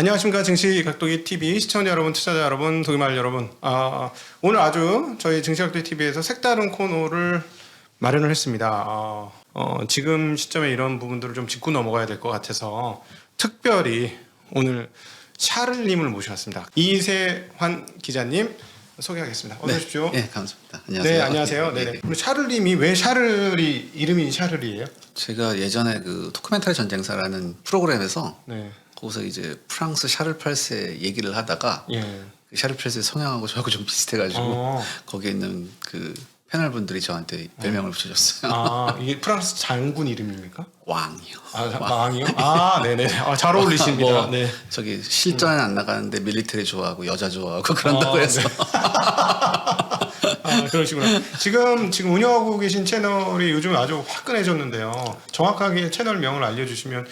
안녕하십니까. 증시 각도기 TV 시청자 여러분, 투자자 여러분, 도기마을 여러분. 오늘 아주 저희 증시 각도기 TV에서 색다른 코너를 마련을 했습니다. 지금 시점에 이런 부분들을 좀 짚고 넘어가야 될 것 같아서 특별히 오늘 샤를님을 모셔왔습니다. 이세환 기자님 소개하겠습니다. 어서 오십시오. 네, 감사합니다. 안녕하세요. 네, 안녕하세요. 네. 우리 샤를님이 왜 샤를이 이름이 샤를이에요? 제가 예전에 그 토크멘터리 전쟁사라는 프로그램에서 네. 거기서 이제 프랑스 샤를 8세 얘기를 하다가 예. 그 샤를 8세 성향하고 저하고 좀 비슷해가지고 거기에 있는 그 패널분들이 저한테 별명을 붙여줬어요. 이게 프랑스 장군 이름입니까? 왕이요. 왕이요? 네네. 잘 어울리십니다. 네. 저기 실전에 안 나가는데 밀리터리 좋아하고 여자 좋아하고 그런다고 해서. 그러시구나. 지금 운영하고 계신 채널이 요즘 아주 화끈해졌는데요. 정확하게 채널명을 알려주시면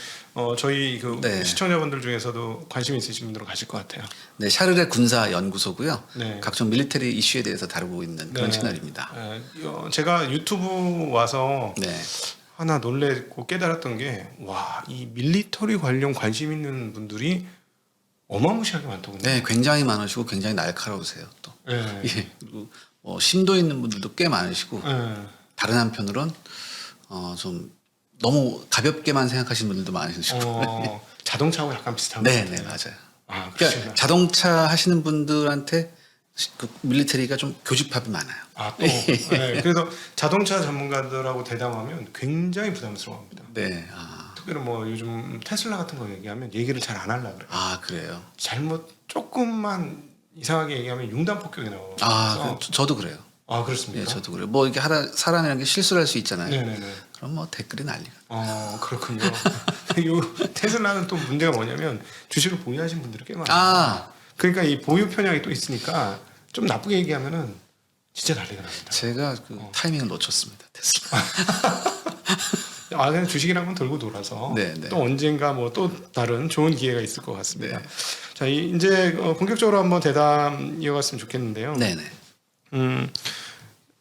저희 네. 시청자분들 중에서도 관심 있으신 분들은 가실 것 같아요. 네, 샤를의 군사 연구소고요. 네. 각종 밀리터리 이슈에 대해서 다루고 있는 그런 채널입니다. 제가 유튜브 와서 네. 하나 놀래고 깨달았던 게 이 밀리터리 관련 관심 있는 분들이 어마무시하게 많더군요. 네, 굉장히 많으시고 굉장히 날카로우세요 또. 네. 예, 그리고 심도 있는 분들도 꽤 많으시고 다른 한편으로는 좀 너무 가볍게만 생각하시는 분들도 많으시고. 자동차하고 약간 비슷한 네, 거예요. 네, 맞아요. 그러시구나. 그러니까 자동차 하시는 분들한테 그 밀리터리가 좀 교집합이 많아요. 또. 네, 그래서 자동차 전문가들하고 대담하면 굉장히 부담스러워합니다. 네. 특별히 뭐 요즘 테슬라 같은 거 얘기하면 얘기를 잘 안 하려고 그래요. 그래요. 잘못 조금만 이상하게 얘기하면 융단 폭격이 나와서. 저도 그래요. 그렇습니까? 네, 저도 그래요. 뭐 이렇게 사람이라는 게 실수를 할 수 있잖아요. 네네네. 그럼 뭐 댓글이 난리가. 그렇군요. 요 테슬라는 또 문제가 뭐냐면 주식을 보유하신 분들이 꽤 많아요. 그러니까 이 보유 편향이 또 있으니까 좀 나쁘게 얘기하면은 진짜 난리가 납니다. 제가 그 타이밍을 놓쳤습니다. 테슬라. 그냥 주식이란 건 돌고 돌아서 네. 또 언젠가 뭐 또 다른 좋은 기회가 있을 것 같습니다. 네. 자, 이제 본격적으로 한번 대담 이어갔으면 좋겠는데요. 네네.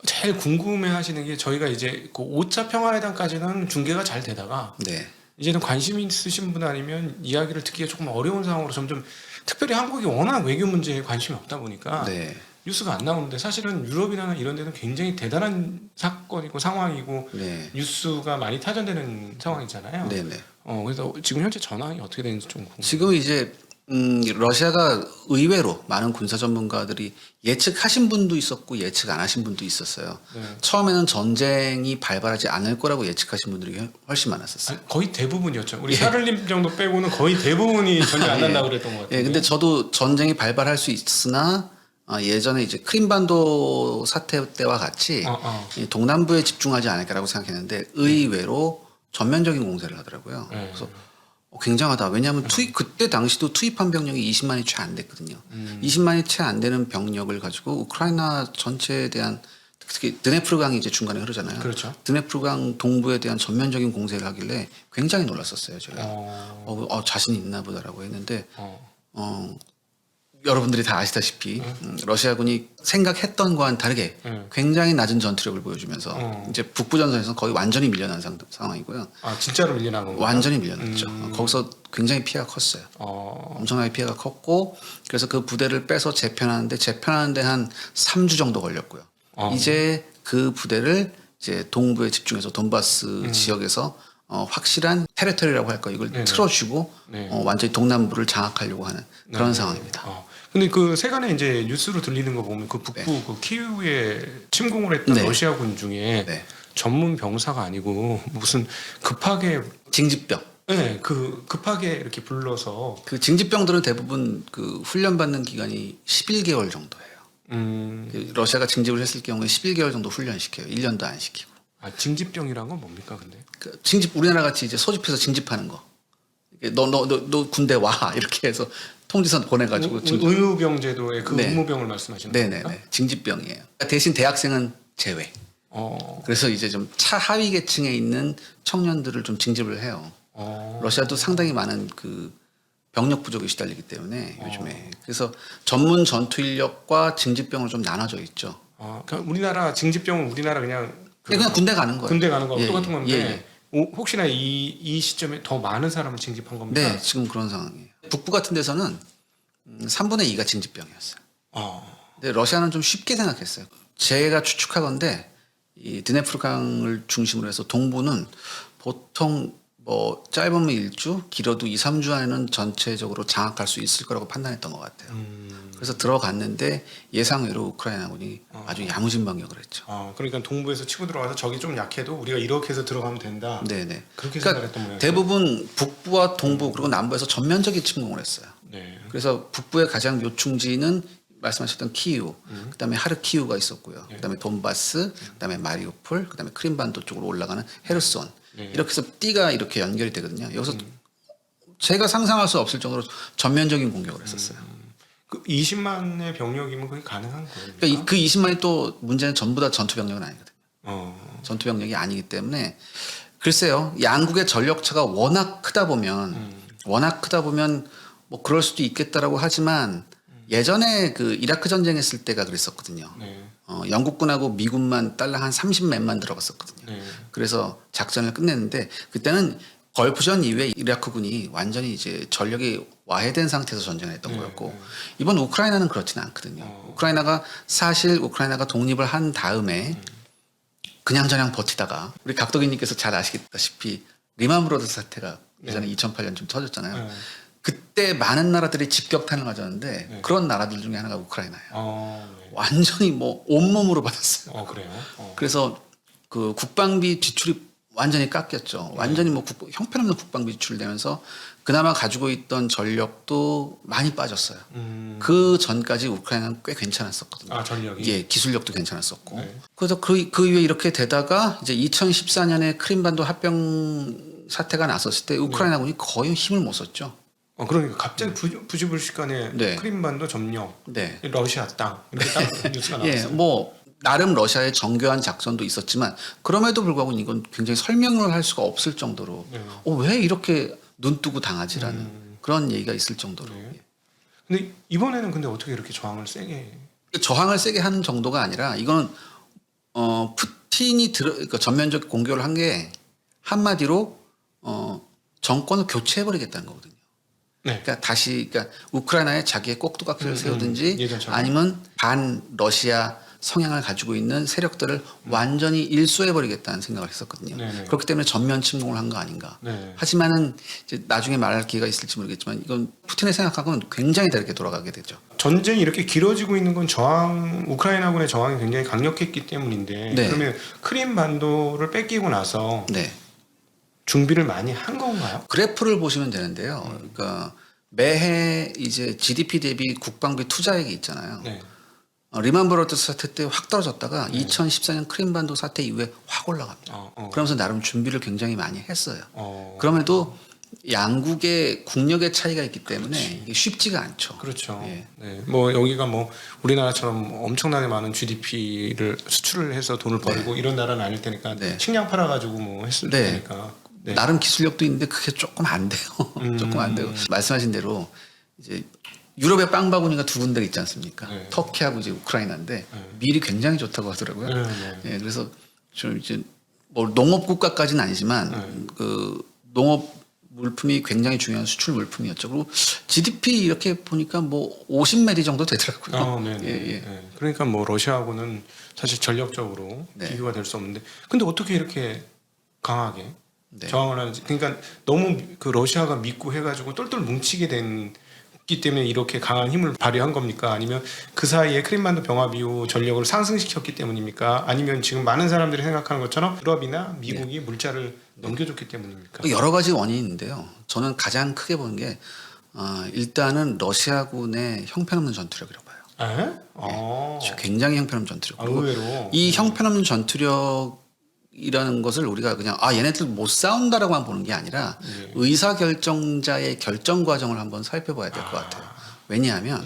제일 궁금해하시는 게 저희가 이제 그 5차 평화회담까지는 중계가 잘 되다가 네. 이제는 관심 있으신 분 아니면 이야기를 듣기가 조금 어려운 상황으로 점점 특별히 한국이 워낙 외교 문제에 관심이 없다 보니까 네. 뉴스가 안 나오는데 사실은 유럽이나 이런 데는 굉장히 대단한 사건이고 상황이고 네. 뉴스가 많이 타전되는 상황이잖아요. 네네. 그래서 지금 현재 전황이 어떻게 되는지 좀 궁금해요. 지금 이제 러시아가 의외로 많은 군사 전문가들이 예측하신 분도 있었고 예측 안 하신 분도 있었어요. 네. 처음에는 전쟁이 발발하지 않을 거라고 예측하신 분들이 훨씬 많았었어요. 거의 대부분이었죠. 우리 샤를님 정도 빼고는 거의 대부분이 전쟁 안 난다고 그랬던 것 같아요. 근데 저도 전쟁이 발발할 수 있으나 예전에 이제 크림반도 사태 때와 같이 이 동남부에 집중하지 않을까라고 생각했는데 의외로 전면적인 공세를 하더라고요. 그래서 굉장하다. 왜냐하면 그때 당시도 투입한 병력이 20만이 채 안 됐거든요. 20만이 채 안 되는 병력을 가지고 우크라이나 전체에 대한 특히 드네프르강이 이제 중간에 흐르잖아요. 그렇죠. 드네프르강 동부에 대한 전면적인 공세를 하길래 굉장히 놀랐었어요. 제가 자신 있나 보다라고 했는데 여러분들이 다 아시다시피 러시아군이 생각했던 거와는 다르게 굉장히 낮은 전투력을 보여주면서 이제 북부 전선에서 거의 완전히 밀려난 상황이고요. 진짜로 밀려난 건가요? 완전히 밀려났죠. 거기서 굉장히 피해가 컸어요. 엄청나게 피해가 컸고 그래서 그 부대를 빼서 재편하는데 한 3주 정도 걸렸고요. 이제 그 부대를 이제 동부에 집중해서 돈바스 지역에서 확실한 테리토리라고 할까 이걸 틀어주고 완전히 동남부를 장악하려고 하는 그런 상황입니다. 근데 그 세간에 이제 뉴스로 들리는 거 보면 그 북부 그 키우에 침공을 했던 러시아군 중에 전문 병사가 아니고 무슨 급하게 징집병. 네, 그 급하게 이렇게 불러서 그 징집병들은 대부분 그 훈련받는 기간이 11개월 정도예요. 그 러시아가 징집을 했을 경우에 11개월 정도 훈련시켜요. 1년도 안 시키고. 징집병이란 건 뭡니까, 근데? 그 징집 우리나라 같이 이제 소집해서 징집하는 거. 너 군대 와 이렇게 해서 통지서 보내가지고 의무병 제도의 그 의무병을 말씀하시는 겁니까? 네네네. 징집병이에요. 대신 대학생은 제외. 그래서 이제 좀 차하위 계층에 있는 청년들을 좀 징집을 해요. 러시아도 상당히 많은 그 병력 부족에 시달리기 때문에 요즘에 그래서 전문 전투 인력과 징집병으로 좀 나눠져 있죠. 그러니까 우리나라 징집병은 우리나라 그냥 군대 가는 거예요. 군대 가는 거하고 똑같은 건데 혹시나 이 시점에 더 많은 사람을 징집한 겁니까? 네, 지금 그런 상황이에요. 북부 같은 데서는 3분의 2가 징집병이었어요. 근데 러시아는 좀 쉽게 생각했어요. 제가 추측하건데 이 드네프르강을 중심으로 해서 동부는 보통 뭐 짧으면 1주, 길어도 2, 3주 안에는 전체적으로 장악할 수 있을 거라고 판단했던 것 같아요. 그래서 들어갔는데 예상외로 우크라이나군이 아주 야무진 반격을 했죠. 그러니까 동부에서 치고 들어가서 적이 좀 약해도 우리가 이렇게 해서 들어가면 된다. 네네. 그렇게 그러니까 생각했던 모양이에요. 대부분 북부와 동부 그리고 남부에서 전면적인 침공을 했어요. 네. 그래서 북부의 가장 요충지는 말씀하셨던 키이우, 그다음에 하르키우가 있었고요. 그다음에 돈바스, 그다음에 마리우폴, 그다음에 크림반도 쪽으로 올라가는 헤르손. 네. 이렇게 해서 띠가 이렇게 연결이 되거든요. 여기서 제가 상상할 수 없을 정도로 전면적인 공격을 했었어요. 그 20만의 병력이면 그게 가능한 거예요. 그러니까 그 20만이 또 문제는 전부 다 전투 병력은 아니거든요. 어. 전투 병력이 아니기 때문에 글쎄요. 양국의 전력 차가 워낙 크다 보면 뭐 그럴 수도 있겠다라고 하지만 예전에 그 이라크 전쟁 했을 때가 그랬었거든요. 네. 영국군하고 미군만 달러 한 30몇만 들어갔었거든요. 네. 그래서 작전을 끝냈는데 그때는 걸프전 이후에 이라크군이 완전히 이제 전력이 와해된 상태에서 전쟁을 했던 거였고 이번 우크라이나는 그렇지는 않거든요. 우크라이나가 독립을 한 다음에 그냥저냥 버티다가 우리 각덕이님께서 잘 아시다시피 리만 브로더스 사태가 예전에 2008년쯤 터졌잖아요. 그때 많은 나라들이 직격탄을 맞았는데 그런 나라들 중에 하나가 우크라이나예요. 네. 완전히 뭐 온몸으로 받았어요. 그래요? 그래서 그 국방비 지출이 완전히 깎였죠. 완전히 뭐 형편없는 국방비 지출되면서 그나마 가지고 있던 전력도 많이 빠졌어요. 그 전까지 우크라이나는 꽤 괜찮았었거든요. 전력이? 예, 기술력도 괜찮았었고. 네. 그래서 그 이후에 이렇게 되다가 이제 2014년에 크림반도 합병 사태가 났었을 때 우크라이나군이 거의 힘을 못 썼죠. 그러니까 갑자기 부지불식간에 네. 크림반도 점령, 네. 러시아 땅 이렇게 딱 뉴스가 나왔어요. 예, 뭐 나름 러시아의 정교한 작전도 있었지만 그럼에도 불구하고 이건 굉장히 설명을 할 수가 없을 정도로 왜 이렇게 눈 뜨고 당하지라는 그런 얘기가 있을 정도로. 예. 근데 이번에는 근데 어떻게 이렇게 저항을 세게? 저항을 세게 하는 정도가 아니라 이건 푸틴이 그러니까 전면적 공격을 한 게 한마디로 정권을 교체해버리겠다는 거거든요. 네. 그러니까 우크라이나에 자기의 꼭두각시를 세우든지 예전처럼. 아니면 반 러시아 성향을 가지고 있는 세력들을 완전히 일소해버리겠다는 생각을 했었거든요. 네네. 그렇기 때문에 전면 침공을 한 거 아닌가. 네. 하지만은 이제 나중에 말할 기회가 있을지 모르겠지만 이건 푸틴의 생각하고는 굉장히 다르게 돌아가게 되죠. 전쟁이 이렇게 길어지고 있는 건 우크라이나군의 저항이 굉장히 강력했기 때문인데 네. 그러면 크림반도를 뺏기고 나서 네. 준비를 많이 한 건가요? 그래프를 보시면 되는데요. 그러니까 매해 이제 GDP 대비 국방비 투자액이 있잖아요. 네. 리만 브로더스 사태 때 확 떨어졌다가 2014년 크림반도 사태 이후에 확 올라갑니다. 그러면서 나름 준비를 굉장히 많이 했어요. 그럼에도 양국의 국력의 차이가 있기 때문에 이게 쉽지가 않죠. 그렇죠. 예. 네. 뭐 여기가 뭐 우리나라처럼 엄청나게 많은 GDP를 수출을 해서 돈을 벌고 이런 나라는 아닐 테니까 네. 식량 팔아가지고 뭐 했을 네. 테니까. 네. 나름 기술력도 있는데 그게 조금 안 돼요. 조금 안 되고 말씀하신 대로 이제 유럽의 빵 바구니가 두 군데 있지 않습니까? 네. 터키하고 이제 우크라이나인데 밀이 굉장히 좋다고 하더라고요. 네. 예, 그래서 좀 이제 뭐 농업 국가까지는 아니지만 그 농업 물품이 굉장히 중요한 수출 물품이었죠. 그리고 GDP 이렇게 보니까 뭐 50메리 정도 되더라고요. 네. 예. 네. 그러니까 뭐 러시아하고는 사실 전력적으로 네. 비교가 될 수 없는데, 근데 어떻게 이렇게 강하게 네. 저항을 하는지. 그러니까 너무 그 러시아가 믿고 해가지고 똘똘 뭉치게 됐기 때문에 이렇게 강한 힘을 발휘한 겁니까? 아니면 그 사이에 크림반도 병합 이후 전력을 상승시켰기 때문입니까? 아니면 지금 많은 사람들이 생각하는 것처럼 유럽이나 미국이 물자를 넘겨줬기 때문입니까? 여러 가지 원인이 있는데요. 저는 가장 크게 보는 게 일단은 러시아군의 형편없는 전투력이라고 봐요. 굉장히 형편없는 전투력. 그리고 의외로. 이 형편없는 전투력이라는 것을 우리가 그냥 얘네들 못 싸운다라고만 보는 게 아니라 의사 결정자의 결정 과정을 한번 살펴봐야 될 것 같아요. 왜냐하면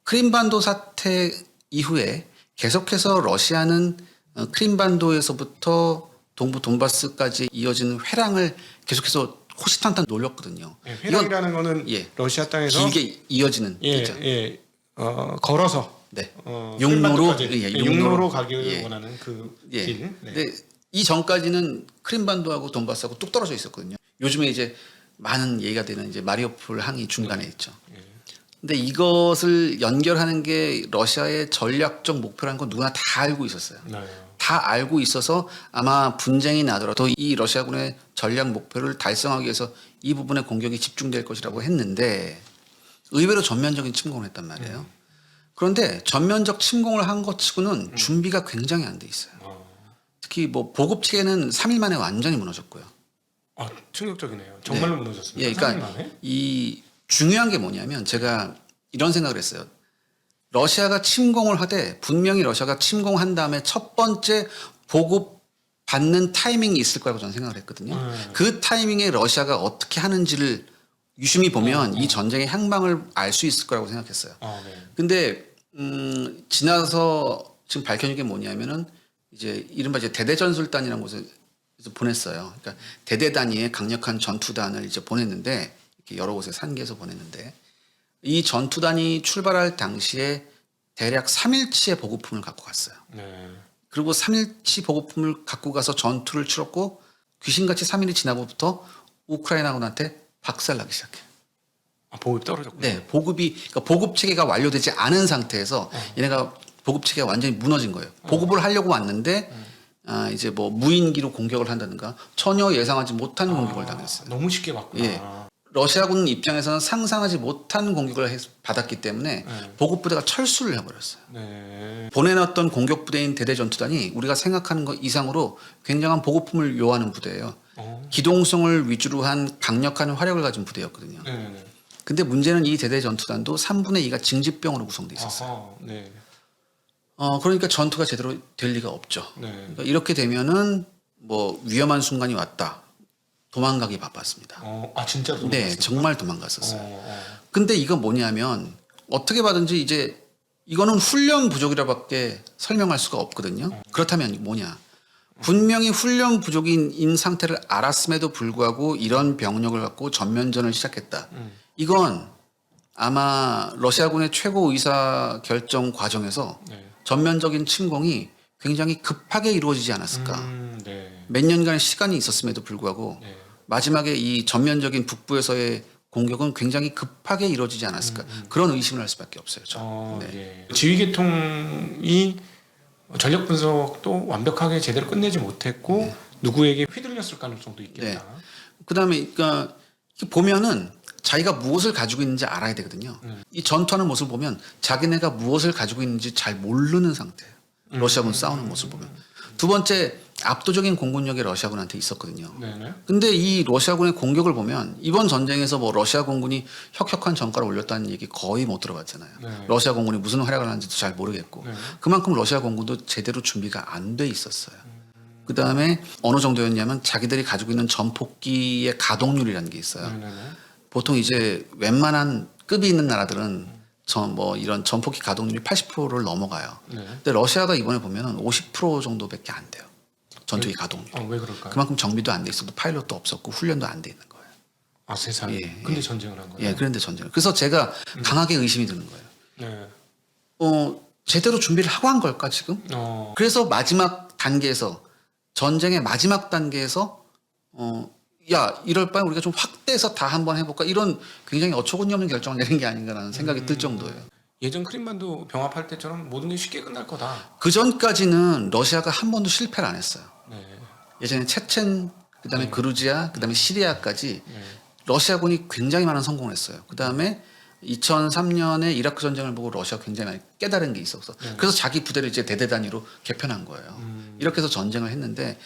크림반도 사태 이후에 계속해서 러시아는 크림반도에서부터 동부 돈바스까지 이어지는 회랑을 계속해서 호시탄탄 놀렸거든요. 회랑이라는 거는 러시아 땅에서 길게 이어지는 거죠. 걸어서 네. 육로로 가기를 원하는 그 길. 네. 근데 이 전까지는 크림반도하고 돈바스하고 뚝 떨어져 있었거든요. 요즘에 이제 많은 얘기가 되는 이제 마리오폴 항이 중간에 있죠. 예. 근데 이것을 연결하는 게 러시아의 전략적 목표라는 건 누구나 다 알고 있었어요. 네. 다 알고 있어서 아마 분쟁이 나더라도 이 러시아군의 전략 목표를 달성하기 위해서 이 부분에 공격이 집중될 것이라고 했는데 의외로 전면적인 침공을 했단 말이에요. 그런데 전면적 침공을 한 것 치고는 준비가 굉장히 안 돼 있어요. 특히 뭐 보급 체계는 3일 만에 완전히 무너졌고요. 아, 충격적이네요. 정말로 무너졌습니다. 예, 그러니까 3일 만에? 이 중요한 게 뭐냐면 제가 이런 생각을 했어요. 러시아가 침공을 하되 분명히 러시아가 침공한 다음에 첫 번째 보급 받는 타이밍이 있을 거라고 저는 생각을 했거든요. 그 타이밍에 러시아가 어떻게 하는지를 유심히 보면 이 전쟁의 향방을 알 수 있을 거라고 생각했어요. 네. 근데 지나서 지금 밝혀진 게 뭐냐면은 이제 이른바 이제 대대전술단이라는 곳에 보냈어요. 그러니까 대대 단위의 강력한 전투단을 이제 보냈는데 이렇게 여러 곳에 산계에서 보냈는데 이 전투단이 출발할 당시에 대략 3일치의 보급품을 갖고 갔어요. 네. 그리고 3일치 보급품을 갖고 가서 전투를 치렀고 귀신같이 3일이 지나고부터 우크라이나군한테 박살나기 시작해요. 아, 보급이 떨어졌군요. 네, 그러니까 보급 체계가 완료되지 않은 상태에서 얘네가 보급 체계가 완전히 무너진 거예요. 보급을 하려고 왔는데 이제 뭐 무인기로 공격을 한다든가 전혀 예상하지 못한 공격을 당했어요. 너무 쉽게 봤구나. 예. 러시아군 입장에서는 상상하지 못한 공격을 받았기 때문에 보급 부대가 철수를 해버렸어요. 네. 보내놨던 공격 부대인 대대 전투단이 우리가 생각하는 것 이상으로 굉장한 보급품을 요하는 부대예요. 기동성을 위주로 한 강력한 화력을 가진 부대였거든요. 네. 근데 문제는 이 대대 전투단도 3분의 2가 징집병으로 구성돼 있었어요. 아하, 네. 그러니까 전투가 제대로 될 리가 없죠. 네. 그러니까 이렇게 되면은 뭐 위험한 순간이 왔다. 도망가기 바빴습니다. 아, 진짜로? 네, 정말 도망갔었어요. 어. 근데 이거 뭐냐면 어떻게 봐든지 이제 이거는 훈련 부족이라밖에 설명할 수가 없거든요. 그렇다면 뭐냐? 분명히 훈련 부족인 상태를 알았음에도 불구하고 이런 병력을 갖고 전면전을 시작했다. 이건 아마 러시아군의 최고 의사 결정 과정에서 네. 전면적인 침공이 굉장히 급하게 이루어지지 않았을까. 네. 몇 년간의 시간이 있었음에도 불구하고 네. 마지막에 이 전면적인 북부에서의 공격은 굉장히 급하게 이루어지지 않았을까. 그런 의심을 할 수밖에 없어요. 네. 지휘계통이 전력 분석도 완벽하게 제대로 끝내지 못했고 누구에게 휘둘렸을 가능성도 있겠다. 그다음에 그러니까 보면은 자기가 무엇을 가지고 있는지 알아야 되거든요. 이 전투하는 모습을 보면 자기네가 무엇을 가지고 있는지 잘 모르는 상태예요. 러시아군 싸우는 모습을 보면. 두 번째, 압도적인 공군력이 러시아군한테 있었거든요. 네네. 근데 이 러시아군의 공격을 보면 이번 전쟁에서 뭐 러시아 공군이 혁혁한 전과를 올렸다는 얘기 거의 못 들어봤잖아요. 네. 러시아 공군이 무슨 활약을 하는지도 잘 모르겠고 네. 그만큼 러시아 공군도 제대로 준비가 안 돼 있었어요. 그 다음에 어느 정도였냐면 자기들이 가지고 있는 전폭기의 가동률이라는 게 있어요. 네네네. 보통 이제 웬만한 급이 있는 나라들은 뭐 이런 전폭기 가동률이 80%를 넘어가요. 네. 근데 러시아가 이번에 보면은 50% 정도밖에 안 돼요. 전투기 가동률. 왜 그럴까요? 그만큼 정비도 안 돼 있었고 파일럿도 없었고 훈련도 안 돼 있는 거예요. 아, 세상에. 예, 근데 전쟁을 한 거예요? 예, 그런데 전쟁을. 그래서 제가 강하게 의심이 드는 거예요. 네. 제대로 준비를 하고 한 걸까 지금? 그래서 마지막 단계에서 전쟁의 마지막 단계에서 야 이럴 바에 우리가 좀 확대해서 다 한번 해볼까 이런 굉장히 어처구니 없는 결정을 내린 게 아닌가라는 생각이 들 정도예요. 예전 크림반도 병합할 때처럼 모든 게 쉽게 끝날 거다. 그 전까지는 러시아가 한 번도 실패를 안 했어요. 네. 예전에 체첸, 그다음에 그루지아, 그다음에 시리아까지 네. 러시아군이 굉장히 많은 성공을 했어요. 그다음에 2003년에 이라크 전쟁을 보고 러시아가 굉장히 많이 깨달은 게 있었어. 그래서 자기 부대를 이제 대대 단위로 개편한 거예요. 이렇게 해서 전쟁을 했는데,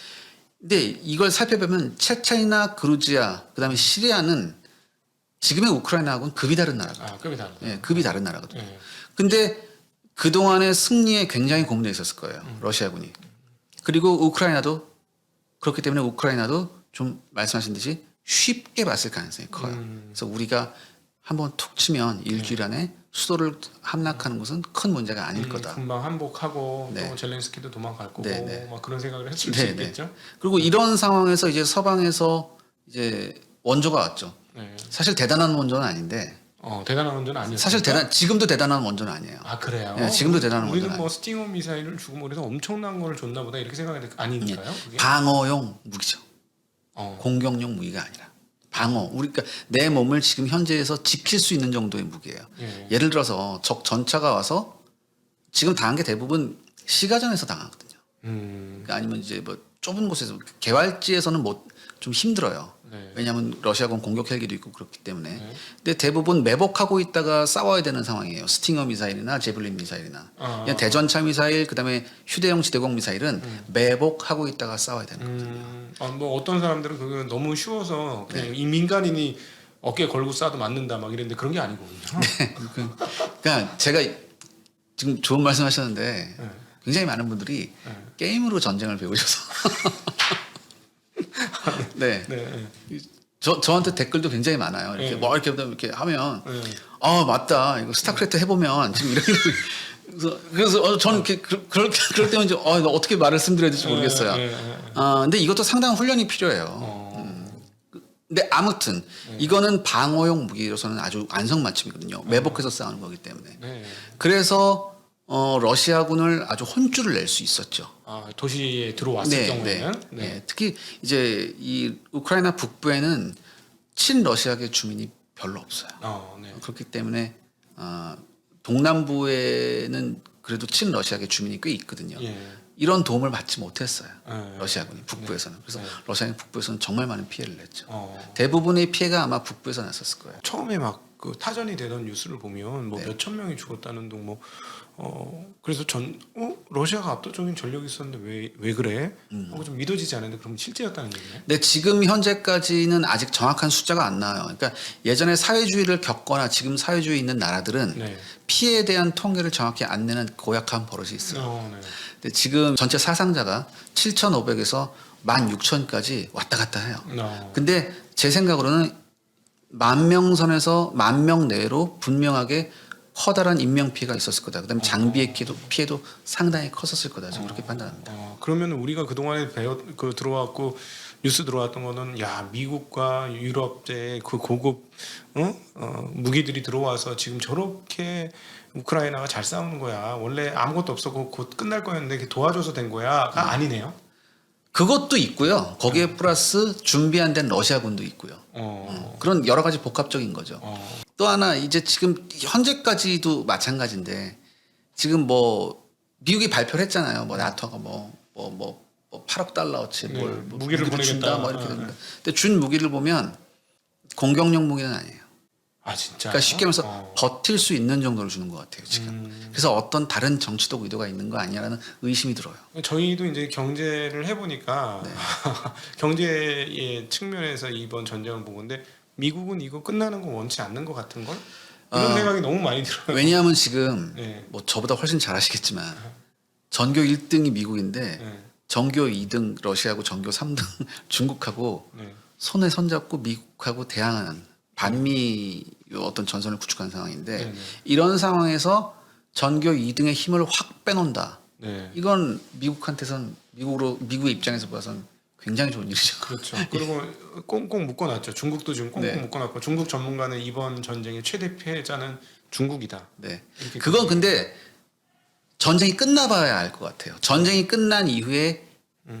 근데 이걸 살펴보면 체첸이나 그루지아, 그다음에 시리아는 지금의 우크라이나하고는 급이 다른 나라거든요. 급이 다르다. 예, 급이 다른 나라거든요. 네. 근데 그동안의 승리에 굉장히 공분해 있었을 거예요. 러시아군이. 그리고 우크라이나도 그렇기 때문에 우크라이나도 좀 말씀하신 듯이 쉽게 봤을 가능성이 커요. 그래서 우리가 한번 툭 치면 일주일 안에 수도를 함락하는 것은 큰 문제가 아닐 거다. 금방 항복하고 네. 또 젤렌스키도 도망갈 거고 네. 막 그런 생각을 했을 수 네, 있겠죠. 그리고 이런 상황에서 이제 서방에서 이제 원조가 왔죠. 네. 사실 대단한 원조는 아닌데 대단한 원조는 아니었어요. 사실 지금도 대단한 원조는 아니에요. 아, 그래요? 네, 지금도 대단한 우리는 원조는 뭐 스팅어 미사일을 주고 뭐 그래서 엄청난 걸 줬나 보다 이렇게 생각하는데 아니니까요. 그게? 방어용 무기죠. 어. 공격용 무기가 아니라 방어. 그러니까 내 몸을 지금 현재에서 지킬 수 있는 정도의 무기예요. 예. 예를 들어서 적 전차가 와서 지금 당한 게 대부분 시가전에서 당하거든요. 그러니까 아니면 이제 뭐 좁은 곳에서 개활지에서는 뭐 좀 힘들어요. 네. 왜냐하면 러시아군 공격 헬기도 있고 그렇기 때문에. 근데 대부분 매복하고 있다가 싸워야 되는 상황이에요. 스팅어 미사일이나 제블린 미사일이나. 그냥 대전차 미사일 그다음에 휴대용 지대공 미사일은 매복하고 있다가 싸워야 되는 거거든요. 뭐 어떤 사람들은 그거 너무 쉬워서 그냥 이 민간인이 어깨에 걸고 쏴도 맞는다 막 이랬는데 그런 게 아니거든요. 그러니까 제가 지금 좋은 말씀하셨는데 굉장히 많은 분들이 게임으로 전쟁을 배우셔서 네. 네. 저한테 댓글도 굉장히 많아요. 이렇게 네. 뭐 이렇게 하면 아 맞다 이거 스타크래프트 해보면 지금 이렇게 그래서 저는 이렇게 그럴 때면 이제 나 어떻게 말씀드려야 될지 모르겠어요. 근데 이것도 상당한 훈련이 필요해요. 근데 아무튼 이거는 방어용 무기로서는 아주 안성맞춤이거든요. 매복해서 싸우는 거기 때문에. 네. 그래서 러시아군을 아주 혼쭐을 낼 수 있었죠. 아, 도시에 들어왔을 경우에는 네. 특히 이제 이 우크라이나 북부에는 친러시아계 주민이 별로 없어요. 네. 그렇기 때문에 동남부에는 그래도 친러시아계 주민이 꽤 있거든요. 예. 이런 도움을 받지 못했어요. 네. 러시아군이 북부에서는. 그래서 러시아군이 북부에서는 정말 많은 피해를 냈죠. 어. 대부분의 피해가 아마 북부에서 났었을 거예요. 처음에 막 그 타전이 되던 뉴스를 보면 뭐 몇천 명이 죽었다는 둥 뭐 그래서 러시아가 압도적인 전력이 있었는데 왜 그래? 하고 좀 믿어지지 않는데 그럼 실제였다는 얘기네. 근데 지금 현재까지는 아직 정확한 숫자가 안 나와요. 그러니까 예전에 사회주의를 겪거나 지금 사회주의 있는 나라들은 네. 피해에 대한 통계를 정확히 안 내는 고약한 버릇이 있어요. 네. 근데 지금 전체 사상자가 7,500에서 16,000까지 왔다 갔다 해요. 근데 제 생각으로는 10,000명 선에서 10,000명 내로 분명하게 커다란 인명 피해가 있었을 거다. 그다음에 장비의 피해도 상당히 컸었을 거다. 저는 그렇게 판단합니다. 그러면 우리가 그 동안에 들어왔고 뉴스 들어왔던 거는 야 미국과 유럽제 그 고급 무기들이 들어와서 지금 저렇게 우크라이나가 잘 싸우는 거야. 원래 아무것도 없었고 곧 끝날 거였는데 도와줘서 된 거야가 아니네요. 그것도 있고요. 거기에 플러스 준비 안 된 러시아군도 있고요. 그런 여러 가지 복합적인 거죠. 또 하나 이제 지금 현재까지도 마찬가지인데 지금 뭐 미국이 발표를 했잖아요. 뭐 나토가 뭐 8억 달러어치 네, 뭘 무기를 보내겠다. 준다 뭐 이렇게 됩니다. 근데 준 무기를 보면 공격용 무기는 아니에요. 아 진짜. 그러니까 쉽게 말해서 버틸 수 있는 정도를 주는 것 같아요 지금. 그래서 어떤 다른 정치적 의도가 있는 거 아니냐라는 의심이 들어요. 저희도 이제 경제를 해보니까 경제의 측면에서 이번 전쟁을 보는데 미국은 이거 끝나는 거 원치 않는 것 같은 걸 이런 생각이 너무 많이 들어요. 왜냐하면 지금 네. 뭐 저보다 훨씬 잘 아시겠지만 전교 1등이 미국인데 네. 전교 2등 러시아하고 전교 3등 중국하고 네. 손에 손잡고 미국하고 대항하는 반미 어떤 전선을 구축한 상황인데 네. 이런 상황에서 전교 2등의 힘을 확 빼놓는다. 네. 이건 미국한테선 미국의 입장에서 봐선 굉장히 좋은 일이죠. 그렇죠. 그리고 꽁꽁 묶어놨죠. 중국도 지금 꽁꽁 네. 묶어놨고 중국 전문가는 이번 전쟁의 최대 피해자는 중국이다. 네. 이렇게 그건 근데 전쟁이 끝나봐야 알 것 같아요. 전쟁이 끝난 이후에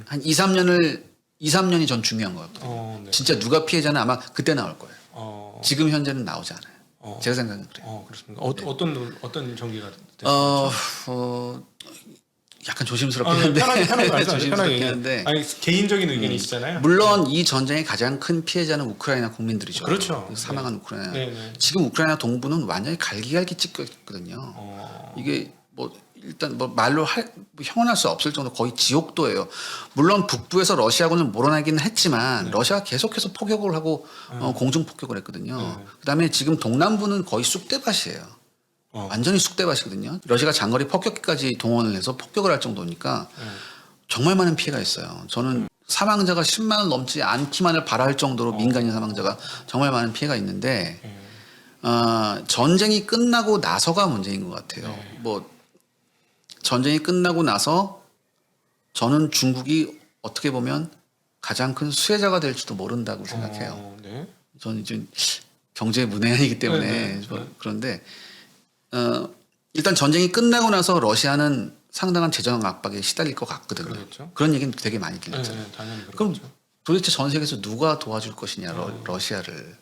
한 2, 3년이 전 중요한 것 같아요. 네. 진짜 누가 피해자는 아마 그때 나올 거예요. 지금 현재는 나오지 않아요. 제가 생각은 그래요. 그렇습니까? 어떤 전개가 약간 조심스럽긴 한데 편하게 말씀하세요. 조심스럽긴 편하게. 한데 아니 개인적인 의견이 있잖아요. 물론 이 전쟁의 가장 큰 피해자는 우크라이나 국민들이죠. 그렇죠. 사망한 우크라이나. 네. 지금 우크라이나 동부는 완전히 갈기갈기 찢겨 있거든요. 이게 뭐 일단 뭐 말로 형언할 수 없을 정도 거의 지옥도예요. 물론 북부에서 러시아군을 몰아내기는 했지만 러시아가 계속해서 폭격을 하고 공중 폭격을 했거든요. 그다음에 지금 동남부는 거의 쑥대밭이에요. 완전히 쑥대밭이거든요. 러시아가 장거리 폭격기까지 동원을 해서 폭격을 할 정도니까 정말 많은 피해가 있어요. 저는 사망자가 10만을 넘지 않기만을 바랄 정도로 민간인 사망자가 정말 많은 피해가 있는데 전쟁이 끝나고 나서가 문제인 것 같아요. 뭐 전쟁이 끝나고 나서 저는 중국이 어떻게 보면 가장 큰 수혜자가 될지도 모른다고 생각해요. 저는 이제 경제 문외한이기 때문에 그런데 일단 전쟁이 끝나고 나서 러시아는 상당한 재정 압박에 시달릴 것 같거든요. 그렇겠죠. 그런 얘기는 되게 많이 들렸죠. 당연히 그럼 그렇죠. 도대체 전 세계에서 누가 도와줄 것이냐 러시아를.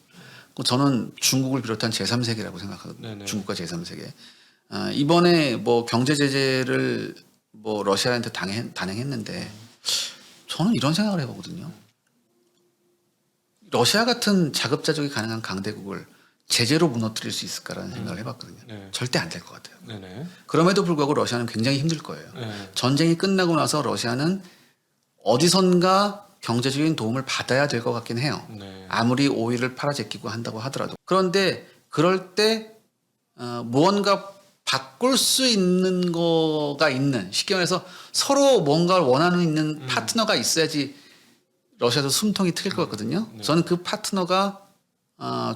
저는 중국을 비롯한 제3세계라고 생각하거든요. 네네. 중국과 제3세계. 이번에 뭐 경제 제재를 뭐 러시아한테 단행했는데 저는 이런 생각을 해보거든요. 러시아 같은 자급자족이 가능한 강대국을 제재로 무너뜨릴 수 있을까라는 생각을 해봤거든요. 네. 절대 안 될 것 같아요. 네네. 그럼에도 불구하고 러시아는 굉장히 힘들 거예요. 네. 전쟁이 끝나고 나서 러시아는 어디선가 경제적인 도움을 받아야 될 것 같긴 해요. 네. 아무리 오일을 팔아제끼고 한다고 하더라도. 그런데 그럴 때 무언가 바꿀 수 있는 거가 있는, 쉽게 말해서 서로 뭔가를 원하는 있는 파트너가 있어야지 러시아도 숨통이 트일 것 같거든요. 네. 저는 그 파트너가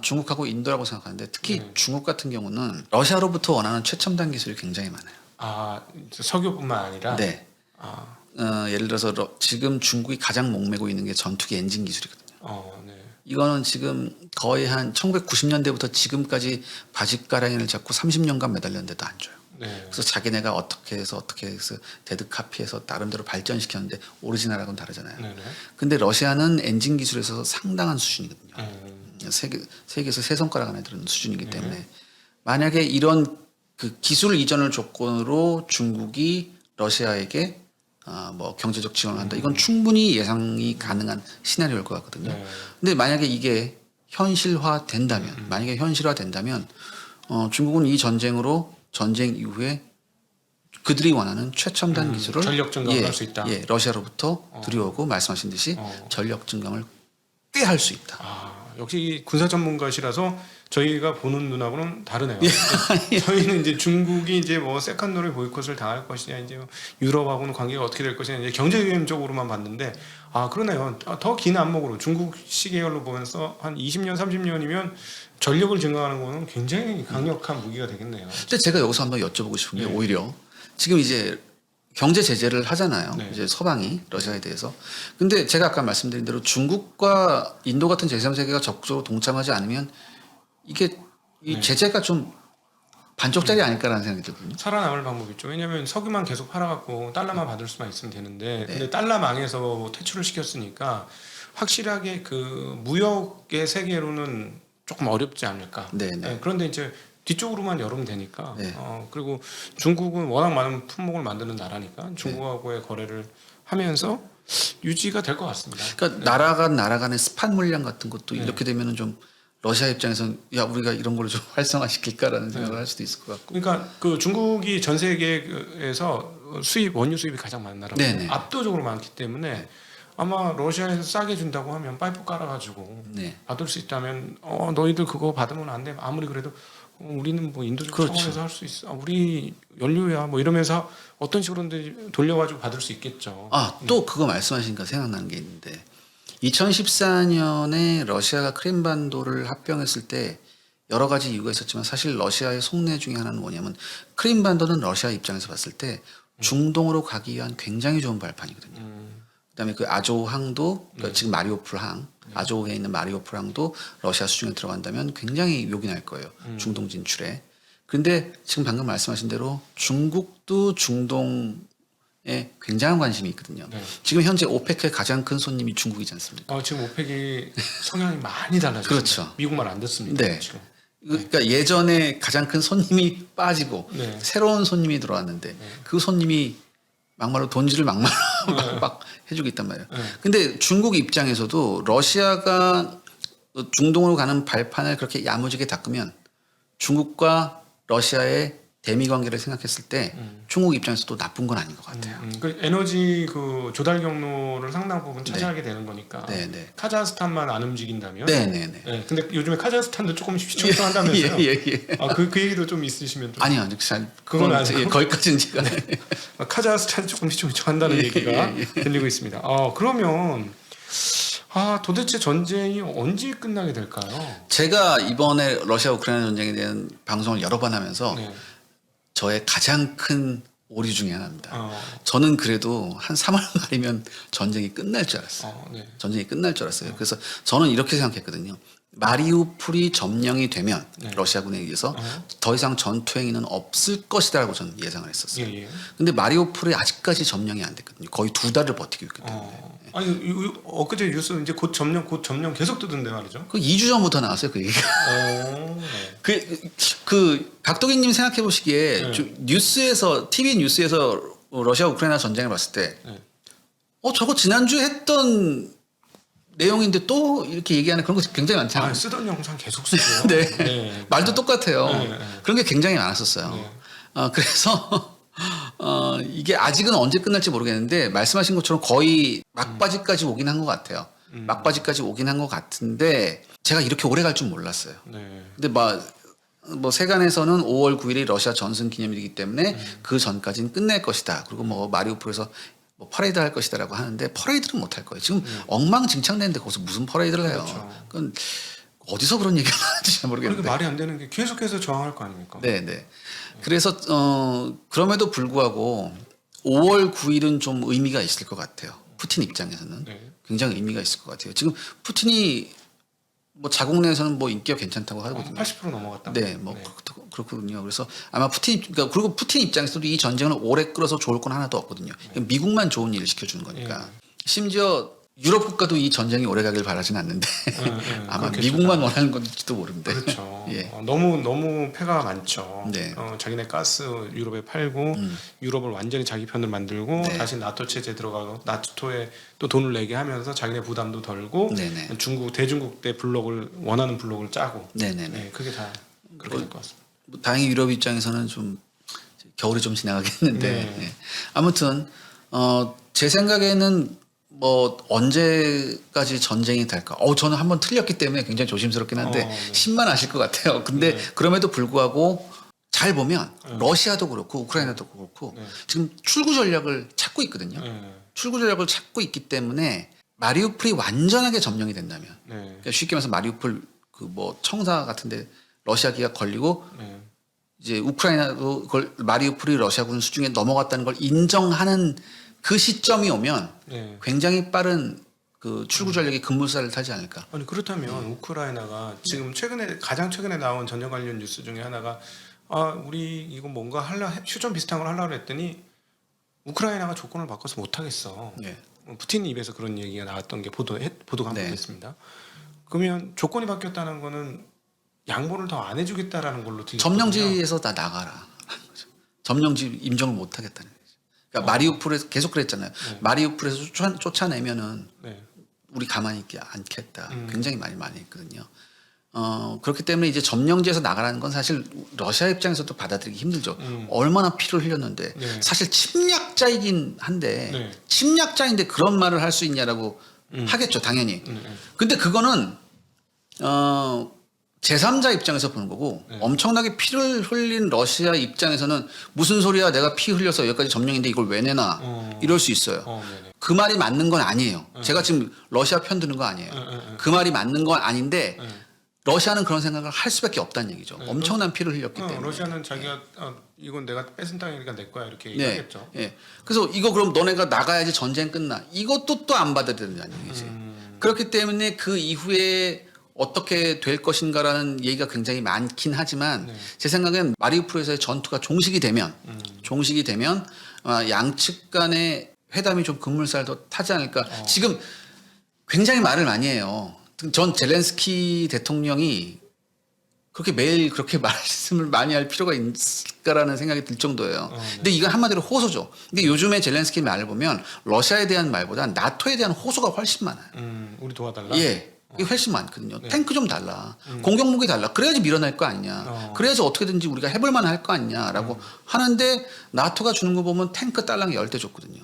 중국하고 인도라고 생각하는데 특히 네. 중국 같은 경우는 러시아로부터 원하는 최첨단 기술이 굉장히 많아요. 아, 석유뿐만 아니라. 네. 아, 예를 들어서 지금 중국이 가장 목매고 있는 게 전투기 엔진 기술이거든요. 네. 이거는 지금 거의 한 1990년대부터 지금까지 바짓가랑이를 잡고 30년간 매달렸는데도 안 줘요. 네. 그래서 자기네가 어떻게 해서 데드 카피해서 나름대로 발전시켰는데 오리지널하고는 다르잖아요. 네네. 근데 러시아는 엔진 기술에서 상당한 수준이거든요. 음. 세계에서 세 손가락 안에 드는 수준이기 때문에 만약에 이런 그 기술 이전을 조건으로 중국이 러시아에게 뭐 경제적 지원을 한다. 이건 충분히 예상이 가능한 시나리오일 것 같거든요. 네. 근데 만약에 이게 현실화된다면, 만약에 현실화된다면 중국은 이 전쟁 이후에 그들이 원하는 최첨단 기술을 전력 증강을 할 수 있다. 러시아로부터 들여오고 말씀하신 듯이 전력 증강을 꽤 할 수 있다. 역시 군사 전문가시라서 저희가 보는 눈하고는 다르네요. 저희는 이제 중국이 이제 뭐 세컨더리 보이콧을 당할 것이냐, 이제 유럽하고는 관계가 어떻게 될 것이냐, 이제 경제 위험적으로만 봤는데, 그러네요. 더 긴 안목으로 중국 시계열로 보면서 한 20년, 30년이면 전력을 증강하는 거는 굉장히 강력한 무기가 되겠네요. 근데 제가 여기서 한번 여쭤보고 싶은 게 오히려 지금 이제 경제 제재를 하잖아요. 네. 이제 서방이 러시아에 대해서. 근데 제가 아까 말씀드린 대로 중국과 인도 같은 제3세계가 적극적으로 동참하지 않으면 이게 이 제재가 좀 반쪽짜리 아닐까라는 생각이 들거든요. 살아남을 방법이 있죠. 왜냐하면 석유만 계속 팔아갖고 달러만 받을 수만 있으면 되는데, 네. 근데 달러 망해서 퇴출을 시켰으니까 확실하게 그 무역의 세계로는 조금 어렵지 않을까. 네. 그런데 이제 뒤쪽으로만 열으면 되니까. 네. 그리고 중국은 워낙 많은 품목을 만드는 나라니까 중국하고의 거래를 하면서 유지가 될 것 같습니다. 그러니까 나라 간의 스팟 물량 같은 것도 이렇게 되면은 좀 러시아 입장에서는 야 우리가 이런 걸 좀 활성화시킬까라는 생각을 할 수도 있을 것 같고. 그러니까 그 중국이 전 세계에서 원유 수입이 가장 많은 나라고 압도적으로 많기 때문에 아마 러시아에서 싸게 준다고 하면 파이프 깔아가지고 받을 수 있다면 너희들 그거 받으면 안 돼. 아무리 그래도 우리는 뭐 인도적 차원에서 할 수 있어. 우리 연료야 뭐 이러면서 어떤 식으로든 돌려가지고 받을 수 있겠죠. 또 그거 말씀하시니까 생각나는 게 있는데 2014년에 러시아가 크림반도를 합병했을 때 여러 가지 이유가 있었지만 사실 러시아의 속내 중에 하나는 뭐냐면 크림반도는 러시아 입장에서 봤을 때 중동으로 가기 위한 굉장히 좋은 발판이거든요. 그다음에 그 아조항도 그러니까 지금 마리오폴 항, 아조에 있는 마리오폴 항도 러시아 수중에 들어간다면 굉장히 요긴할 거예요. 중동 진출에. 근데 지금 방금 말씀하신 대로 중국도 중동에 굉장한 관심이 있거든요. 지금 현재 오페크의 가장 큰 손님이 중국이지 않습니까? 지금 오펙이 성향이 많이 달라졌어요. 그렇죠. 미국 말 안 듣습니다. 네. 지금. 그러니까 예전에 가장 큰 손님이 빠지고 새로운 손님이 들어왔는데 그 손님이 막말로 돈질을 막말 막 해주고 있단 말이에요. 근데 중국 입장에서도 러시아가 중동으로 가는 발판을 그렇게 야무지게 닦으면 중국과 러시아의 대미 관계를 생각했을 때 중국 입장에서도 나쁜 건 아닌 것 같아요. 그 에너지 그 조달 경로를 상당 부분 차지하게 되는 거니까. 카자흐스탄만 안 움직인다면. 근데 요즘에 카자흐스탄도 조금씩 휘청휘청한다면서요. 그 얘기도 좀 있으시면 좀. 아니요, 그건 아니고. 거기까지는 제가. 카자흐스탄 조금 휘청휘청한다는 얘기가 들리고 있습니다. 그러면 도대체 전쟁이 언제 끝나게 될까요? 제가 이번에 러시아 우크라이나 전쟁에 대한 방송을 여러 번 하면서 저의 가장 큰 오류 중에 하나입니다. 저는 그래도 한 3월 말이면 전쟁이 끝날 줄 알았어요. 전쟁이 끝날 줄 알았어요. 그래서 저는 이렇게 생각했거든요. 마리우폴이 점령이 되면 러시아군에 의해서 더 이상 전투 행위는 없을 것이다라고 저는 예상을 했었어요. 근데 마리우폴이 아직까지 점령이 안 됐거든요. 거의 2달을 버티고 있기 때문에. 아니 엊그제 뉴스 이제 곧 점령 계속 뜨던데 말이죠. 그 2주 전부터 나왔어요 그 얘기가. 오. 그 박덕희님 생각해 보시기에 네. 뉴스에서 TV 뉴스에서 러시아 우크라이나 전쟁을 봤을 때, 네. 저거 지난주에 했던 내용인데 또 이렇게 얘기하는 그런 거 굉장히 많잖아요. 쓰던 영상 계속 쓰고요. 네. 네. 말도 똑같아요. 네. 그런 게 굉장히 많았었어요. 네. 그래서 이게 아직은 언제 끝날지 모르겠는데 말씀하신 것처럼 거의 막바지까지 오긴 한 것 같아요. 막바지까지 오긴 한 것 같은데 제가 이렇게 오래 갈 줄 몰랐어요. 네. 근데 뭐 세간에서는 5월 9일이 러시아 전승 기념일이기 때문에 그 전까지는 끝낼 것이다. 그리고 뭐 마리우폴에서 뭐 퍼레이드 할 것이다라고 하는데 퍼레이드는 못 할 거예요. 지금 엉망진창됐는데 거기서 무슨 퍼레이드를 해요. 그렇죠. 그건 어디서 그런 얘기가 나는지 잘 모르겠는데. 그렇게 말이 안 되는 게 계속해서 저항할 거 아닙니까? 네. 그래서 그럼에도 불구하고 5월 9일은 좀 의미가 있을 것 같아요. 푸틴 입장에서는 네. 굉장히 의미가 있을 것 같아요. 지금 푸틴이 뭐 자국 내에서는 뭐 인기가 괜찮다고 하거든요. 80% 넘어갔다. 네, 뭐 그렇거든요. 그래서 아마 그리고 푸틴 입장에서도 이 전쟁을 오래 끌어서 좋을 건 하나도 없거든요. 미국만 좋은 일을 시켜주는 거니까. 심지어 유럽 국가도 이 전쟁이 오래 가길 바라진 않는데 아마 그렇겠죠. 미국만 원하는 건지도 모르는데. 그렇죠. 예. 너무 패가 많죠. 네. 자기네 가스 유럽에 팔고 유럽을 완전히 자기 편을 만들고 네. 다시 나토 체제 들어가고 나토에 또 돈을 내게 하면서 자기네 부담도 덜고 네네. 대중국 때 원하는 블록을 짜고. 네네네. 네, 그게 다 그렇게 될 것 같습니다. 뭐 다행히 유럽 입장에서는 좀 겨울이 좀 지나가겠는데. 네. 예. 아무튼 제 생각에는 뭐 언제까지 전쟁이 될까? 저는 한번 틀렸기 때문에 굉장히 조심스럽긴 한데 네. 신만 아실 것 같아요. 근데 네. 그럼에도 불구하고 잘 보면 러시아도 그렇고 우크라이나도 그렇고 네. 지금 출구 전략을 찾고 있거든요. 네. 출구 전략을 찾고 있기 때문에 마리우폴이 완전하게 점령이 된다면, 네. 그러니까 쉽게 말해서 마리우폴 그 뭐 청사 같은데 러시아기가 걸리고 네. 이제 우크라이나도 그걸 마리우폴이 러시아군 수중에 넘어갔다는 걸 인정하는 그 시점이 오면 네. 굉장히 빠른 그 출구 전략이 급물살을 타지 않을까. 아니 그렇다면 우크라이나가 지금 가장 최근에 나온 전쟁 관련 뉴스 중에 하나가 우리 이거 뭔가 휴전 비슷한 걸 하려고 했더니 우크라이나가 조건을 바꿔서 못 하겠어. 예. 푸틴 입에서 그런 얘기가 나왔던 게 보도가 한번 네. 됐습니다. 그러면 조건이 바뀌었다는 거는 양보를 더 안 해주겠다라는 걸로 들리거든요. 점령지에서 다 나가라. 점령지 임정을 못 하겠다는 거죠. 그러니까 마리우폴에서 계속 그랬잖아요. 마리우폴에서 쫓아내면은 네. 우리 가만히 있지 않겠다. 굉장히 많이 했거든요. 그렇기 때문에 이제 점령지에서 나가라는 건 사실 러시아 입장에서도 받아들이기 힘들죠. 얼마나 피를 흘렸는데 네. 사실 침략자이긴 한데 네. 침략자인데 그런 말을 할 수 있냐라고 하겠죠, 당연히. 근데 그거는 제3자 입장에서 보는 거고 엄청나게 피를 흘린 러시아 입장에서는 무슨 소리야 내가 피 흘려서 여기까지 점령인데 이걸 왜 내놔 이럴 수 있어요. 네네. 그 말이 맞는 건 아니에요. 제가 지금 러시아 편 드는 거 아니에요. 그 말이 맞는 건 아닌데 러시아는 그런 생각을 할 수밖에 없다는 얘기죠. 엄청난 피를 흘렸기 때문에. 러시아는 자기가 이건 내가 뺏은 땅이니까 내 거야 이렇게 네. 얘기하겠죠. 예. 그래서 이거 그럼 너네가 나가야지 전쟁 끝나. 이것도 또 안 받아들인다는 얘기지. 그렇기 때문에 그 이후에 어떻게 될 것인가라는 얘기가 굉장히 많긴 하지만 제 생각엔 마리우폴에서의 전투가 종식이 되면 양측 간의 회담이 좀 급물살도 타지 않을까. 지금 굉장히 말을 많이 해요. 전 젤렌스키 대통령이 그렇게 매일 그렇게 말씀을 많이 할 필요가 있을까라는 생각이 들 정도예요. 근데 이건 한마디로 호소죠. 근데 요즘에 젤렌스키 말을 보면 러시아에 대한 말보다 나토에 대한 호소가 훨씬 많아요. 우리 도와달라. 예. 이게 훨씬 많거든요. 탱크 좀 달라. 공격무기 달라. 그래야지 밀어낼 거 아니냐. 그래야지 어떻게든지 우리가 해볼 만한 할 거 아니냐라고 하는데 나토가 주는 거 보면 탱크 딸랑 10대 줬거든요.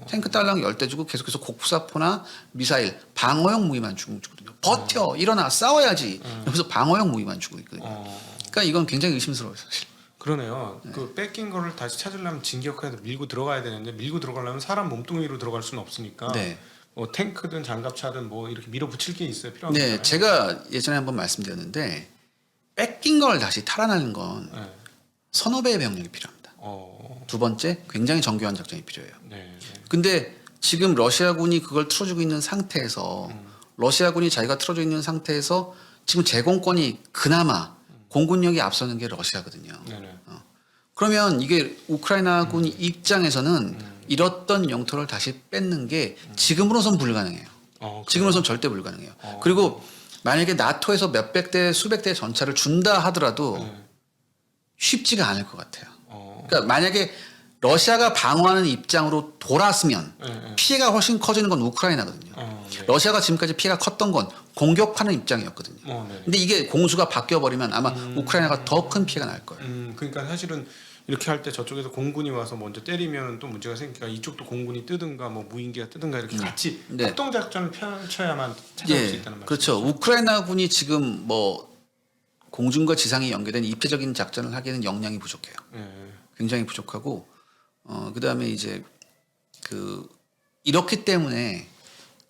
탱크 딸랑 10대 주고 계속해서 곡사포나 미사일, 방어용 무기만 주거든요. 버텨, 일어나, 싸워야지. 그래서 방어용 무기만 주고 있거든요. 그러니까 이건 굉장히 의심스러워요, 사실. 그러네요. 그 뺏긴 거를 다시 찾으려면 진격해서 밀고 들어가야 되는데 밀고 들어가려면 사람 몸뚱이로 들어갈 수는 없으니까 네. 뭐 탱크든 장갑차든 뭐 이렇게 밀어붙일 게 있어요. 필요한 거. 네, 제가 예전에 한번 말씀드렸는데 뺏긴 걸 다시 탈환하는 건 네. 서너 배의 병력이 필요합니다. 두 번째, 굉장히 정교한 작전이 필요해요. 네. 근데 지금 러시아군이 그걸 틀어주고 있는 상태에서 러시아군이 자기가 틀어져 있는 상태에서 지금 제공권이 그나마 공군력이 앞서는 게 러시아거든요. 네네. 그러면 이게 우크라이나군 입장에서는 잃었던 영토를 다시 뺏는 게 지금으로선 불가능해요. 지금으로선 절대 불가능해요. 그리고 만약에 나토에서 몇백 대 수백 대의 전차를 준다 하더라도 쉽지가 않을 것 같아요. 그러니까 만약에 러시아가 방어하는 입장으로 돌았으면 피해가 훨씬 커지는 건 우크라이나거든요. 러시아가 지금까지 피해가 컸던 건 공격하는 입장이었거든요. 근데 이게 공수가 바뀌어버리면 아마 우크라이나가 더 큰 피해가 날 거예요. 그러니까 사실은 이렇게 할 때 저쪽에서 공군이 와서 먼저 때리면 또 문제가 생기니까 이쪽도 공군이 뜨든가 뭐 무인기가 뜨든가 이렇게 같이 합동 작전을 펼쳐야만 찾아올 수 있다는 말이죠. 그렇죠. 우크라이나군이 지금 뭐 공중과 지상이 연계된 입체적인 작전을 하기에는 역량이 부족해요. 굉장히 부족하고 그다음에 이제 이렇기 때문에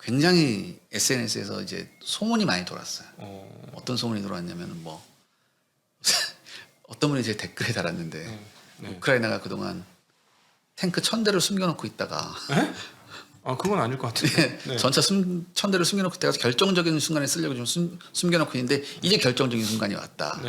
굉장히 SNS에서 이제 소문이 많이 돌았어요. 어떤 소문이 돌았냐면 뭐 어떤 분이 제 댓글에 달았는데 우크라이나가 그동안 탱크 1000대를 숨겨놓고 있다가 그건 아닐 것 같은데. 전차 1000대를 숨겨놓고 있다가 결정적인 순간에 쓰려고 좀 숨겨놓고 있는데 이제 결정적인 순간이 왔다.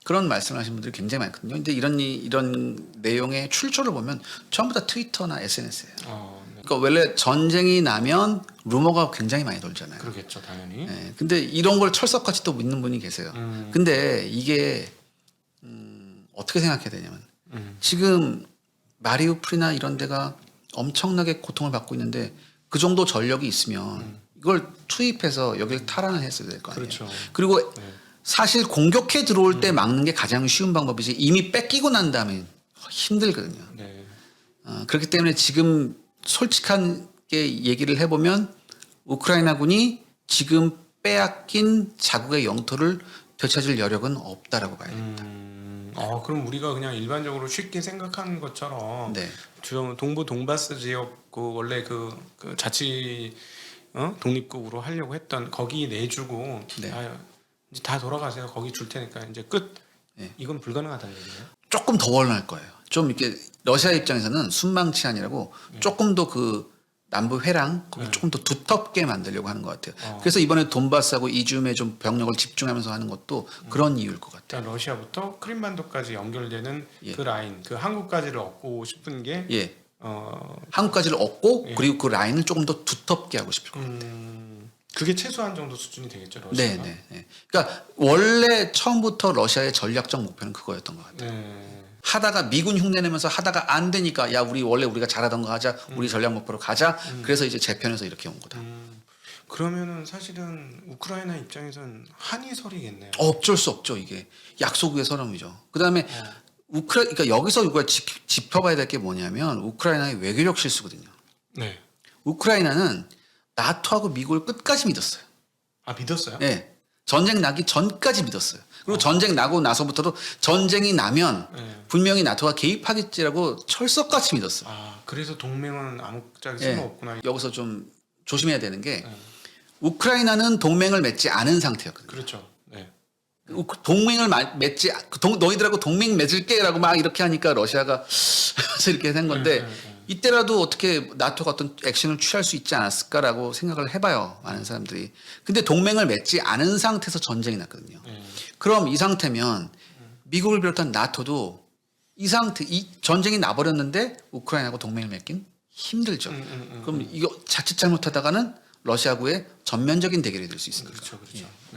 그런 말씀을 하신 분들이 굉장히 많거든요. 근데 이런 내용의 출처를 보면 전부 다 트위터나 SNS예요. 그러니까 원래 전쟁이 나면 루머가 굉장히 많이 돌잖아요. 그러겠죠, 당연히. 근데 이런 걸 철석같이 또 믿는 분이 계세요. 근데 이게 어떻게 생각해야 되냐면 지금 마리우폴이나 이런 데가 엄청나게 고통을 받고 있는데 그 정도 전력이 있으면 이걸 투입해서 여기를 탈환을 했어야 될 거 아니에요. 그렇죠. 그리고 사실 공격해 들어올 때 막는 게 가장 쉬운 방법이지 이미 뺏기고 난 다음에 힘들거든요. 그렇기 때문에 지금 솔직하게 얘기를 해보면 우크라이나군이 지금 빼앗긴 자국의 영토를 되찾을 여력은 없다라고 봐야 됩니다. 그럼 우리가 그냥 일반적으로 쉽게 생각하는 것처럼 동부 돈바스 지역 원래 그 자치 독립국으로 하려고 했던 거기 내주고 이제 다 돌아가세요. 거기 줄 테니까 이제 끝. 이건 불가능하다는 얘기예요. 조금 더 원할 거예요. 좀 이렇게 러시아 입장에서는 순망치안이라고 조금 더 그 남부 회랑 거기 조금 더 두텁게 만들려고 하는 것 같아요. 그래서 이번에 돈바스하고 이즈움에 좀 병력을 집중하면서 하는 것도 그런 이유일 것 같아요. 그러니까 러시아부터 크림반도까지 연결되는 그 라인, 그 한국까지를 얻고 싶은 게 한국까지를 얻고 그리고 그 라인을 조금 더 두텁게 하고 싶을 것 같아요. 그게 최소한 정도 수준이 되겠죠, 러시아가. 네. 그러니까 원래 처음부터 러시아의 전략적 목표는 그거였던 것 같아요. 하다가 미군 흉내내면서 하다가 안 되니까 야 원래 우리가 잘하던 거 하자, 우리 전략 목표로 가자. 그래서 이제 재편에서 이렇게 온 거다. 그러면은 사실은 우크라이나 입장에서는 한이설이겠네요. 어쩔 수 없죠. 이게 약속 위의 서름이죠. 그다음에 그러니까 여기서 우리가 짚어봐야 될 게 뭐냐면 우크라이나의 외교력 실수거든요. 우크라이나는 나토하고 미국을 끝까지 믿었어요. 믿었어요? 네. 전쟁 나기 전까지 믿었어요. 그리고 전쟁 나고 나서부터도 전쟁이 나면 분명히 나토가 개입하겠지라고 철석같이 믿었어요. 그래서 동맹은 아무짝에 쓸모없구나. 여기서 좀 조심해야 되는 게 우크라이나는 동맹을 맺지 않은 상태였거든요. 그렇죠. 동맹을 맺지 너희들하고 동맹 맺을게라고 막 이렇게 하니까 러시아가 이렇게 된 건데 이때라도 어떻게 나토가 어떤 액션을 취할 수 있지 않았을까라고 생각을 해봐요. 많은 사람들이. 근데 동맹을 맺지 않은 상태에서 전쟁이 났거든요. 그럼 이 상태면 미국을 비롯한 나토도 이 전쟁이 나버렸는데 우크라이나하고 동맹을 맺긴 힘들죠. 그럼 이거 자칫 잘못하다가는 러시아구의 전면적인 대결이 될 수 있습니다. 그렇죠.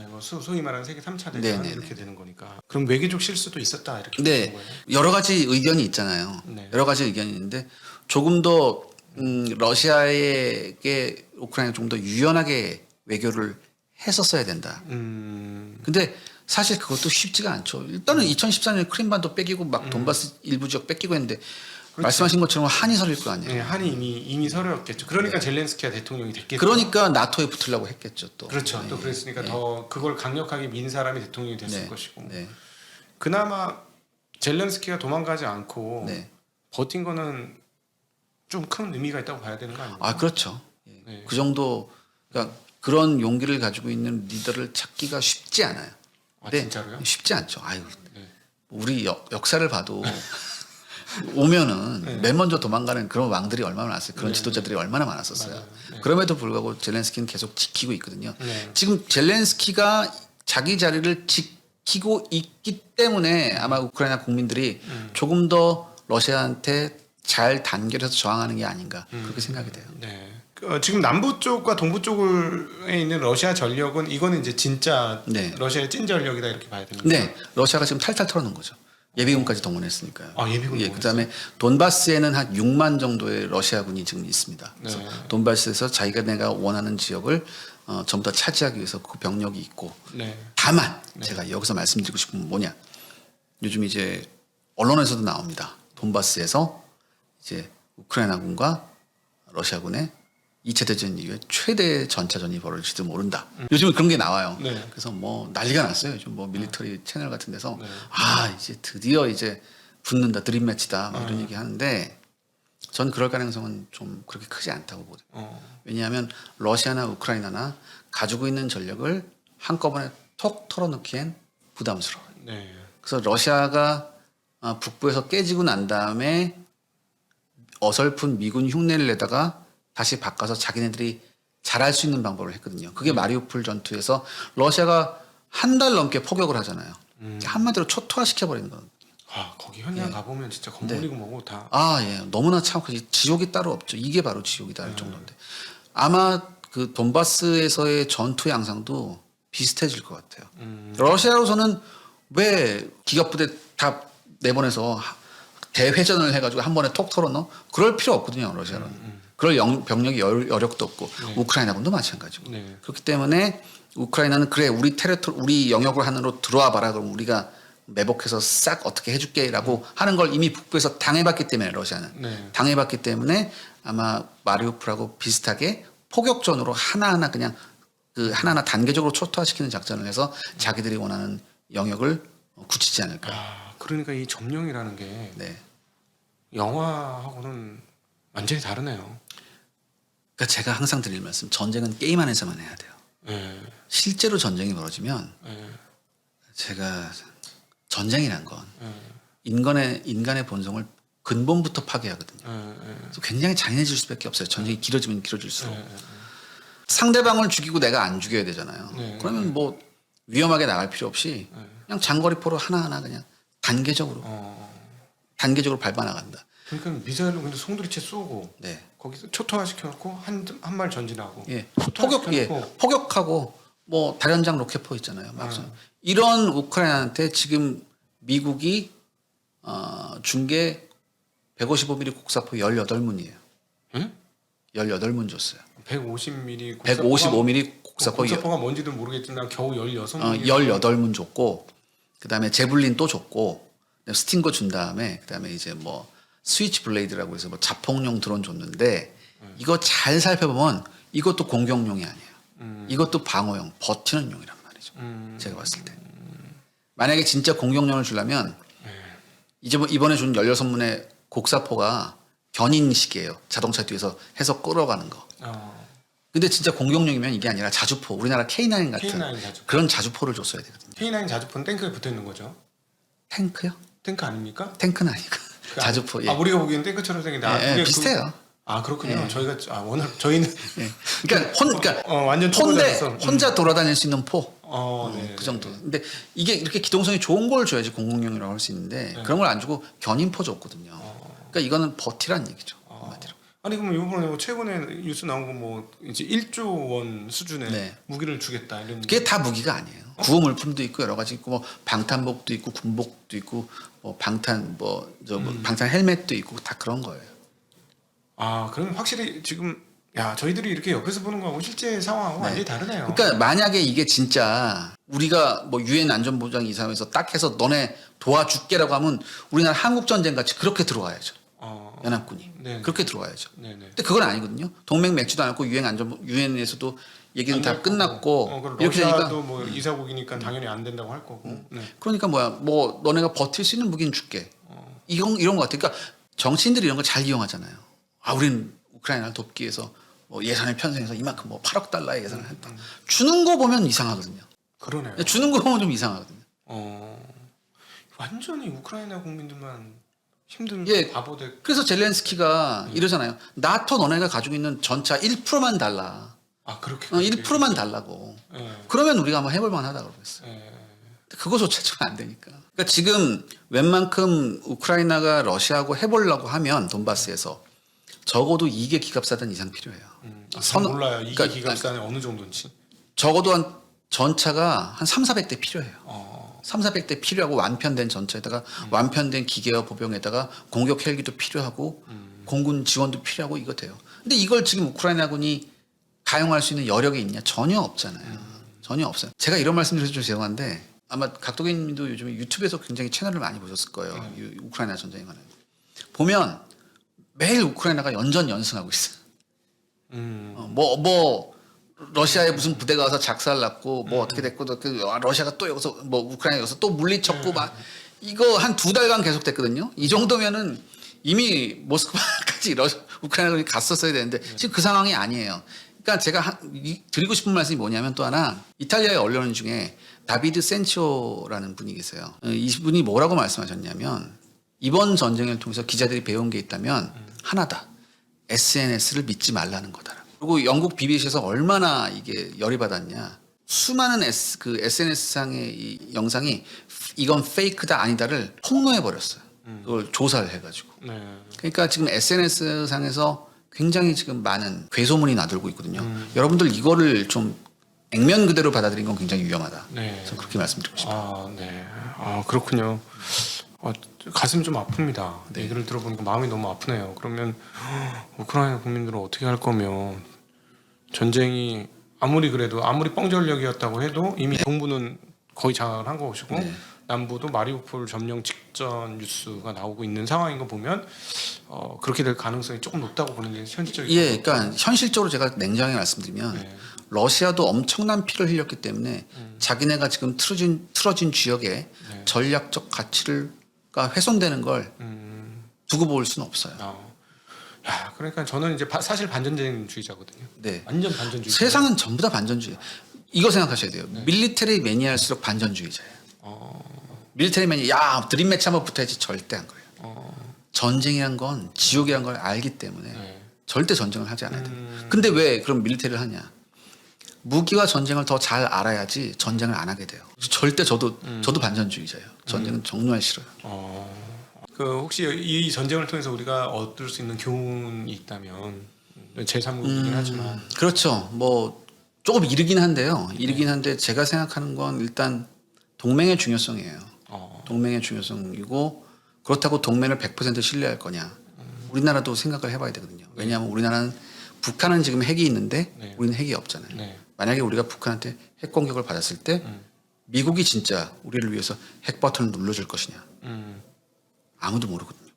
뭐 소위 말하는 세계 3차 대전 이렇게 되는 거니까. 그럼 외교적 실수도 있었다 이렇게 보는 거예요? 여러 가지 의견이 있잖아요. 여러 가지 의견이 있는데 조금 더 러시아에게 우크라이나 좀 더 유연하게 외교를 했었어야 된다. 근데 사실 그것도 쉽지가 않죠. 일단은 2014년에 크림반도 뺏기고 막 돈바스 일부 지역 뺏기고 했는데 말씀하신 것처럼 한이 서릴 거 아니에요. 한이 이미 서렸겠죠. 그러니까 젤렌스키가 대통령이 됐겠죠. 그러니까 나토에 붙으려고 했겠죠. 또. 그렇죠. 또 그랬으니까 더 그걸 강력하게 민 사람이 대통령이 됐을 것이고. 그나마 젤렌스키가 도망가지 않고 버틴 거는 좀 큰 의미가 있다고 봐야 되는 거 아닙니까? 그렇죠. 그 정도 그러니까 그런 용기를 가지고 있는 리더를 찾기가 쉽지 않아요. 진짜로요? 쉽지 않죠. 우리 역사를 봐도 오면은 맨 먼저 도망가는 그런 왕들이 얼마나 많았어요. 그런 지도자들이 얼마나 많았었어요. 그럼에도 불구하고 젤렌스키는 계속 지키고 있거든요. 지금 젤렌스키가 자기 자리를 지키고 있기 때문에 아마 우크라이나 국민들이 조금 더 러시아한테 잘 단결해서 저항하는 게 아닌가 그렇게 생각이 돼요. 네. 지금 남부 쪽과 동부 쪽에 있는 러시아 전력은 이거는 이제 진짜 네. 러시아의 찐 전력이다 이렇게 봐야 됩니다. 네, 러시아가 지금 탈탈 털어놓은 거죠. 예비군까지 동원했으니까요. 아, 예비군 예, 그다음에 돈바스에는 한 6만 정도의 러시아군이 지금 있습니다. 그래서 네. 돈바스에서 자기가 내가 원하는 지역을 전부 다 차지하기 위해서 그 병력이 있고. 네. 다만 제가 여기서 말씀드리고 싶은 건 뭐냐? 요즘 이제 언론에서도 나옵니다. 돈바스에서 이제 우크라이나군과 러시아군의 2차 대전 이후에 최대 전차전이 벌어질지도 모른다. 요즘은 그런 게 나와요. 네. 그래서 뭐 난리가 났어요. 요즘 뭐 밀리터리 채널 같은 데서 네. 이제 드디어 이제 붙는다, 드림 매치다 뭐 이런 얘기 하는데 전 그럴 가능성은 좀 그렇게 크지 않다고 보거든요. 왜냐하면 러시아나 우크라이나나 가지고 있는 전력을 한꺼번에 톡 털어넣기엔 부담스러워요. 네. 그래서 러시아가 북부에서 깨지고 난 다음에 어설픈 미군 흉내를 내다가 다시 바꿔서 자기네들이 잘할 수 있는 방법을 했거든요. 그게 마리우폴 전투에서 러시아가 한 달 넘게 포격을 하잖아요. 한마디로 초토화시켜버리는 거예요. 아, 거기 현장 가보면 진짜 건물이고 뭐고 다. 예. 너무나 참혹하지. 지옥이 따로 없죠. 이게 바로 지옥이다 할 정도인데. 아마 그 돈바스에서의 전투 양상도 비슷해질 것 같아요. 러시아로서는 왜 기갑부대 다 내보내서 대회전을 해가지고 한 번에 톡 털어넣어? 그럴 필요 없거든요. 러시아는. 그럴 병력이 여력도 없고 우크라이나군도 마찬가지고. 네. 그렇기 때문에 우크라이나는 그래 우리 영역을 하나로 들어와 봐라. 그럼 우리가 매복해서 싹 어떻게 해줄게라고 하는 걸 이미 북부에서 당해봤기 때문에 러시아는 네. 당해봤기 때문에 아마 마리우폴하고 비슷하게 포격전으로 하나하나 그냥 그 하나하나 단계적으로 초토화시키는 작전을 해서 자기들이 원하는 영역을 굳히지 않을까. 아, 그러니까 이 점령이라는 게 네. 영화하고는 완전히 다르네요. 그러니까 제가 항상 드릴 말씀, 전쟁은 게임 안에서만 해야 돼요. 네. 실제로 전쟁이 벌어지면 네. 제가 전쟁이란 건 네. 인간의 본성을 근본부터 파괴하거든요. 네. 그래서 굉장히 잔인해질 수밖에 없어요. 전쟁이 길어지면 길어질수록. 네. 상대방을 죽이고 내가 안 죽여야 되잖아요. 네. 그러면 뭐 위험하게 나갈 필요 없이 그냥 장거리포로 하나하나 그냥 단계적으로 밟아 나간다. 그러니까 미사일로 근데 송두리째 쏘고 네. 거기서 초토화 시켜놓고 한 말 전진하고 예. 초토화 시켜놓고 포격하고 뭐 다연장 로켓포 있잖아요. 막 이런 우크라이나한테 지금 미국이 중계 155mm 곡사포 18문이에요. 응? 18문 줬어요. 150mm 155mm 곡사포 곡사포가 뭔지도 모르겠지만 겨우 16mm 18문 줬고 그다음에 제블린 또 줬고 스팅거 준 다음에 그다음에 이제 뭐 스위치 블레이드라고 해서 뭐 자폭용 드론 줬는데 이거 잘 살펴보면 이것도 공격용이 아니에요. 이것도 방어용 버티는 용이란 말이죠. 제가 봤을 때. 만약에 진짜 공격용을 주려면 이번에 준 16문의 곡사포가 견인식이에요. 자동차 뒤에서 해서 끌어가는 거. 근데 진짜 공격용이면 이게 아니라 자주포, 우리나라 K9 같은 K9 자주포. 그런 자주포를 줬어야 되거든요. K9 자주포는 탱크에 붙어 있는 거죠. 탱크요? 탱크 아닙니까? 탱크는 아니고 자주포. 예. 우리가 보기엔 탱크처럼 생긴데 예, 비슷해요. 그렇군요. 저희가 워낙 저희는 예. 그러니까 완전 혼대 초보자라서. 혼자 돌아다닐 수 있는 포. 네, 그 정도. 근데 이게 이렇게 기동성이 좋은 걸 줘야지 공공용이라고 할 수 있는데 그런 걸 안 주고 견인포 줬거든요. 그러니까 이거는 버티란 얘기죠. 한마디로. 아니 그럼 이번에 뭐 최근에 뉴스 나온 거 뭐 이제 1조 원 수준의 네. 무기를 주겠다 이런. 그게 다 무기가 아니에요. 구호 물품도 있고 여러 가지 있고 뭐 방탄복도 있고 군복도 있고 뭐 방탄 방탄 헬멧도 있고 다 그런 거예요. 그럼 확실히 지금 저희들이 이렇게 옆에서 보는 거하고 실제 상황하고 완전히 다르네요. 그러니까 만약에 이게 진짜 우리가 뭐 유엔 안전보장 이사회에서 딱 해서 너네 도와줄게라고 하면 우리나라 한국 전쟁 같이 그렇게 들어와야죠. 연합군이 네네. 그렇게 들어와야죠. 네네. 근데 그건 아니거든요. 동맹 맺지도 않고 유엔에서도 얘기는 다 끝났고 그럼 이렇게 되니까 러시아도 뭐 이사국이니까 당연히 안 된다고 할 거고. 네. 그러니까 뭐 너네가 버틸 수 있는 무기는 줄게. 이런 거 같아. 그러니까 정치인들이 이런 걸 잘 이용하잖아요. 우리는 우크라이나를 돕기 위해서 뭐 예산을 편성해서 이만큼 뭐 8억 달러의 예산을 했다. 주는 거 보면 이상하거든요. 그러네요. 주는 거 보면 좀 이상하거든요. 완전히 우크라이나 국민들만 힘든 예. 바보들. 그래서 젤렌스키가 이러잖아요. 나토 너네가 가지고 있는 전차 1%만 달라. 그렇게. 1%만 달라고. 예. 그러면 우리가 한번 해볼 만하다 그러겠어요. 예. 그거조차 지금 안 되니까. 그러니까 지금 웬만큼 우크라이나가 러시아하고 해보려고 하면 돈바스에서 적어도 2개 기갑사단 이상 필요해요. 잘 몰라요. 이게 그러니까 기갑산이 어느 정도인지. 적어도 한 전차가 한 3,400대 필요해요. 어. 3,400대 필요하고 완편된 전차에다가 완편된 기계와 보병에다가 공격 헬기도 필요하고 공군 지원도 필요하고 이거 돼요. 근데 이걸 지금 우크라이나군이 가용할 수 있는 여력이 있냐? 전혀 없잖아요. 전혀 없어요. 제가 이런 말씀드려서 좀 죄송한데 아마 각도기님도 요즘에 유튜브에서 굉장히 채널을 많이 보셨을 거예요. 우크라이나 전쟁에 관한. 보면 매일 우크라이나가 연전연승하고 있어요. 러시아에 무슨 부대가 와서 작살났고 뭐 어떻게 됐고 러시아가 또 여기서 뭐 우크라이나 여기서 또 물리쳤고 막 이거 한 2달간 계속됐거든요. 이 정도면은 이미 모스크바까지 우크라이나군이 갔었어야 되는데 지금 그 상황이 아니에요. 그러니까 제가 드리고 싶은 말씀이 뭐냐면 또 하나 이탈리아의 언론 중에 다비드 센치오라는 분이 계세요. 이분이 뭐라고 말씀하셨냐면 이번 전쟁을 통해서 기자들이 배운 게 있다면 하나다. SNS를 믿지 말라는 거다. 그리고 영국 BBC에서 얼마나 이게 열이 받았냐. 수많은 SNS상의 이 영상이 이건 페이크다 아니다를 폭로해 버렸어요. 그걸 조사를 해가지고. 네. 그러니까 지금 SNS상에서 굉장히 지금 많은 괴소문이 나돌고 있거든요. 여러분들 이거를 좀 액면 그대로 받아들인 건 굉장히 위험하다. 네. 그래서 그렇게 말씀드리고 싶어요. 아, 네. 아, 그렇군요. 가슴 좀 아픕니다. 네. 얘기를 들어보니까 마음이 너무 아프네요. 그러면 우크라이나 국민들은 어떻게 할 거면 전쟁이 아무리 뻥전력이었다고 해도 이미 동부는 거의 장악을 한 것이고 네. 남부도 마리우폴 점령 직전 뉴스가 나오고 있는 상황인 거 보면 그렇게 될 가능성이 조금 높다고 보는 게 현실적이고. 예, 그러니까 현실적으로 제가 냉정하게 말씀드리면 네. 러시아도 엄청난 피를 흘렸기 때문에 자기네가 지금 틀어진 지역에 네. 전략적 가치가 훼손되는 걸 두고 볼 수는 없어요. 야, 그러니까 저는 이제 사실 반전주의자거든요. 네. 완전 반전주의. 세상은 전부 다 반전주의. 이거 생각하셔야 돼요. 밀리터리 매니아일수록 반전주의자예요. 밀리터리 매니아, 야 드림 매치 한번 붙어야지 절대 안 그래요. 전쟁이란 건 지옥이란 걸 알기 때문에 네. 절대 전쟁을 하지 않아야 돼요. 근데 왜 그럼 밀리터리를 하냐? 무기와 전쟁을 더 잘 알아야지 전쟁을 안 하게 돼요. 절대 저도 반전주의자예요. 전쟁은 정말 싫어요. 혹시 이 전쟁을 통해서 우리가 얻을 수 있는 교훈이 있다면 제3국이긴 하지만 그렇죠. 뭐 조금 이르긴 한데요. 이르긴 한데 제가 생각하는 건 일단 동맹의 중요성이에요. 동맹의 중요성이고 그렇다고 동맹을 100% 신뢰할 거냐. 우리나라도 생각을 해봐야 되거든요. 왜냐하면 우리나라는 북한은 지금 핵이 있는데 네. 우리는 핵이 없잖아요. 네. 만약에 우리가 북한한테 핵 공격을 받았을 때 미국이 진짜 우리를 위해서 핵 버튼을 눌러줄 것이냐. 아무도 모르거든요.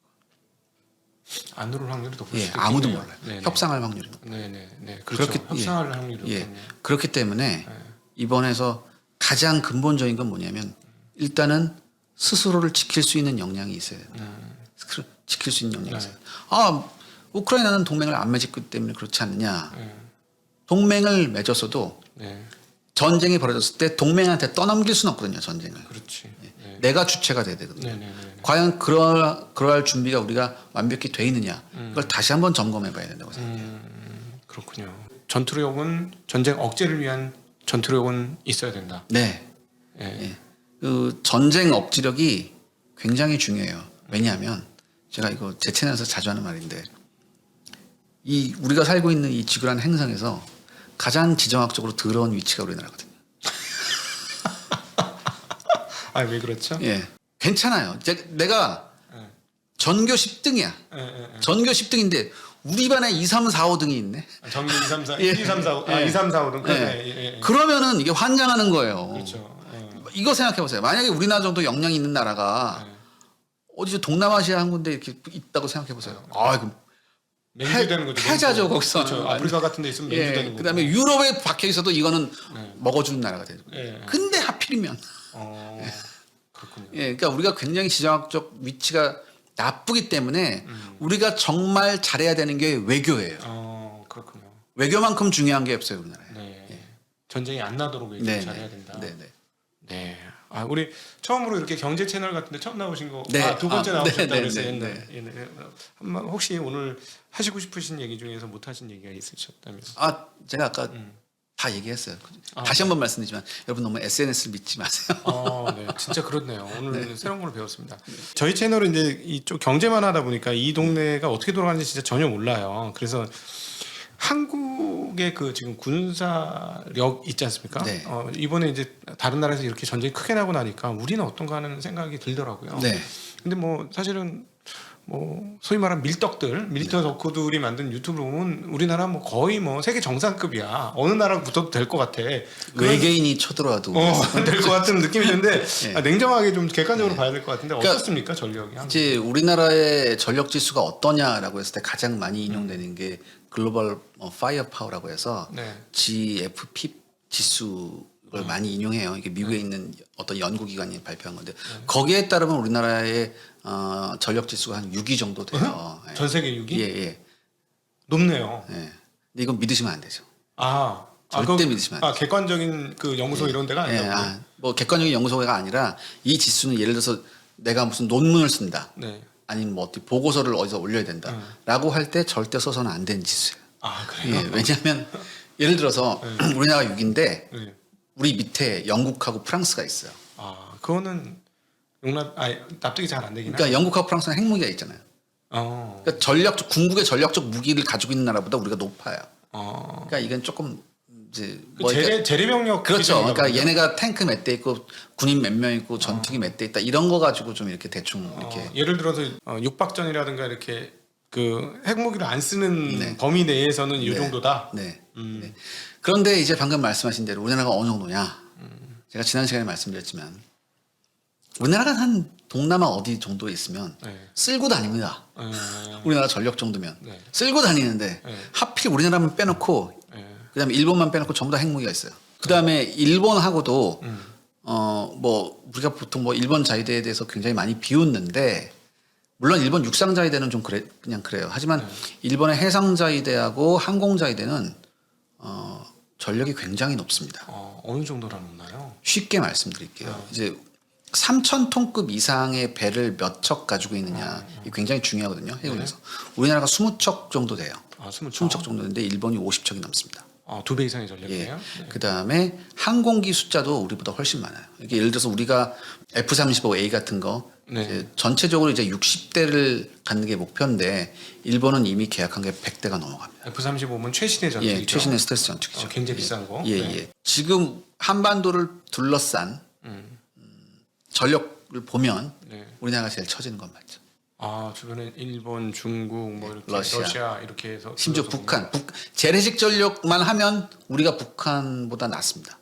안 누를 확률이 높을 예, 수도 아무도 있겠네요. 몰라요. 네네. 협상할 확률이 높아요. 네네. 그렇죠. 협상할 확률이 예, 높겠네요. 그렇기 때문에 이번에서 가장 근본적인 건 뭐냐면 일단은 스스로를 지킬 수 있는 역량이 있어야 된다. 지킬 수 있는 역량이 있어야 된다. 아, 우크라이나는 동맹을 안 맺었기 때문에 그렇지 않느냐. 동맹을 맺었어도 네. 전쟁이 벌어졌을 때 동맹한테 떠넘길 수는 없거든요. 전쟁을. 그렇지. 네. 내가 주체가 돼야 되거든요. 네네네. 과연 그러할 준비가 우리가 완벽히 돼 있느냐. 그걸 다시 한번 점검해 봐야 된다고 생각해요. 그렇군요. 전투력은 전쟁 억제를 위한 전투력은 있어야 된다. 네. 예. 예. 그 전쟁 억지력이 굉장히 중요해요. 왜냐하면 제가 이거 제 채널에서 자주 하는 말인데 이 우리가 살고 있는 이 지구라는 행성에서 가장 지정학적으로 더러운 위치가 우리나라거든요. 아, 왜 그렇죠? 예. 괜찮아요. 내가 전교 10등이야. 전교 10등인데 우리 반에 2, 3, 4, 5등이 있네. 전교 2, 3, 4, 예. 2, 3, 4, 5, 예. 2, 3, 4, 5등. 그러면은 이게 환장하는 거예요. 그렇죠. 이거 생각해 보세요. 만약에 우리나라 정도 역량이 있는 나라가 어디서 동남아시아 한 군데 이렇게 있다고 생각해 보세요. 아, 이거 맹주되는 거죠. 패자죠, 거기서는. 그렇죠. 아프리카 같은 데 있으면 맹주되는 거고. 그다음에 유럽에 박혀 있어도 이거는 먹어주는 나라가 되죠. 예. 근데 하필이면 그렇군요. 예, 그러니까 우리가 굉장히 지정학적 위치가 나쁘기 때문에 우리가 정말 잘해야 되는 게 외교예요. 그렇군요. 외교만큼 중요한 게 없어요, 우리나라에. 네. 전쟁이 안 나도록 외교 네, 잘해야 된다. 네. 네. 아, 우리 처음으로 이렇게 경제 채널 같은데 처음 나오신 거, 네. 두 번째 나오셨다 네, 네, 그랬어요. 네, 옛날에. 옛날에. 한번 혹시 오늘 하시고 싶으신 얘기 중에서 못 하신 얘기가 있으셨다면? 아, 제가 아까 다 얘기했어요. 다시 한번 말씀드리지만 여러분 너무 SNS를 믿지 마세요. 네, 진짜 그렇네요. 오늘 새로운 걸 배웠습니다. 저희 채널은 이제 이쪽 경제만 하다 보니까 이 동네가 어떻게 돌아가는지 진짜 전혀 몰라요. 그래서 한국의 그 지금 군사력 있지 않습니까? 네. 이번에 이제 다른 나라에서 이렇게 전쟁이 크게 나고 나니까 우리는 어떤가 하는 생각이 들더라고요. 네. 근데 뭐 사실은 뭐 소위 말하는 밀떡 덕후들이 만든 유튜브를 보면 우리나라 뭐 거의 뭐 세계 정상급이야. 어느 나라 붙어도 될 것 같아. 외계인이 쳐들어와도 될 것 같은 느낌이 드는데 네. 냉정하게 좀 객관적으로 봐야 될 것 같은데 그러니까 어떻습니까 전력이? 이제 우리나라의 전력 지수가 어떠냐라고 했을 때 가장 많이 인용되는 게 글로벌 파이어 파워라고 해서 네. GFP 지수를 많이 인용해요. 이게 미국에 있는 어떤 연구기관이 발표한 건데 거기에 따르면 우리나라의 전력 지수가 한 6위 정도 돼요. 예. 전 세계 6위? 예. 높네요. 예. 근데 이건 믿으시면 안 되죠. 그, 절대 믿으시면 안 돼요. 객관적인 그 연구소 이런 데가 예, 아니고. 뭐 객관적인 연구소가 아니라 이 지수는 예를 들어서 내가 무슨 논문을 쓴다. 네. 아니면 뭐 어디 보고서를 어디서 올려야 된다라고 할 때 절대 써서는 안 되는 지수예요. 그래요? 예, 왜냐하면 예를 들어서 우리나라가 6인데 네. 우리 밑에 영국하고 프랑스가 있어요. 그거는 납득이 잘 안 되긴 그러니까 영국하고 프랑스는 핵무기가 있잖아요. 그러니까 궁극의 전략적 무기를 가지고 있는 나라보다 우리가 높아요. 그러니까 이건 조금 이제 재래병력 그렇죠. 기준인가 그러니까 보네요. 얘네가 탱크 몇 대 있고 군인 몇 명 있고 전투기 몇 대 있다 이런 거 가지고 좀 이렇게 대충 이렇게 예를 들어서 육박전이라든가 이렇게 그 핵무기를 안 쓰는 네. 범위 내에서는 이 정도다. 네. 네. 그런데 이제 방금 말씀하신 대로 우리나라가 어느 정도냐? 제가 지난 시간에 말씀드렸지만 우리나라가 한 동남아 어디 정도에 있으면 네. 쓸고 다닙니다. 우리나라 전력 정도면 네. 쓸고 다니는데 네. 하필 우리나라만 빼놓고 네. 그다음에 일본만 빼놓고 전부 다 핵무기가 있어요. 그다음에 일본하고도 뭐 우리가 보통 뭐 일본 자위대에 대해서 굉장히 많이 비웃는데 물론 일본 육상 자위대는 좀 그냥 그래요. 하지만 일본의 해상 자위대하고 항공 자위대는 전력이 굉장히 높습니다. 어느 정도나 높나요? 쉽게 말씀드릴게요. 이제 3,000톤급 이상의 배를 몇 척 가지고 있느냐 이게 굉장히 중요하거든요. 해군에서 우리나라가 20척 정도 돼요. 20척 정도 되는데 일본이 50척이 넘습니다. 2배 이상의 전력이에요? 예. 그다음에 항공기 숫자도 우리보다 훨씬 많아요. 이게 예를 들어서 우리가 F-35A 같은 거 이제 전체적으로 이제 60대를 갖는 게 목표인데 일본은 이미 계약한 게 100대가 넘어갑니다. F-35는 최신의 전투기죠. 예, 최신의 스텔스 전투기죠. 굉장히 비싼 거. 예. 지금 한반도를 둘러싼 전력을 보면 우리나라가 제일 처지는 건 맞죠. 주변에 일본, 중국, 뭐 이렇게 러시아 이렇게 해서 심지어 재래식 전력만 하면 우리가 북한보다 낫습니다.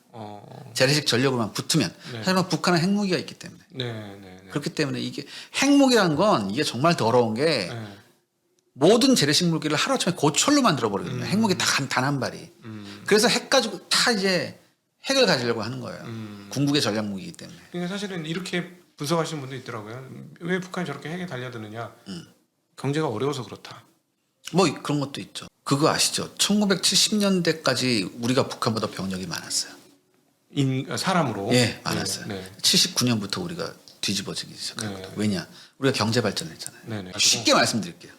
재래식 전력으로만 붙으면 하지만 북한은 핵무기가 있기 때문에 그렇기 때문에 이게 핵무기라는 건 이게 정말 더러운 게 모든 재래식 무기를 하루아침에 고철로 만들어 버리거든요. 핵무기 단 한 발이. 그래서 핵 가지고 다 이제 핵을 가지려고 하는 거예요. 궁극의 전략 무기이기 때문에. 그러니까 사실은 이렇게 분석하시는 분도 있더라고요. 왜 북한이 저렇게 핵에 달려드느냐? 경제가 어려워서 그렇다. 뭐 그런 것도 있죠. 그거 아시죠? 1970년대까지 우리가 북한보다 병력이 많았어요. 사람으로? 예, 많았어요. 79년부터 우리가 뒤집어지기 시작합니다. 왜냐? 우리가 경제 발전했잖아요. 쉽게 말씀드릴게요.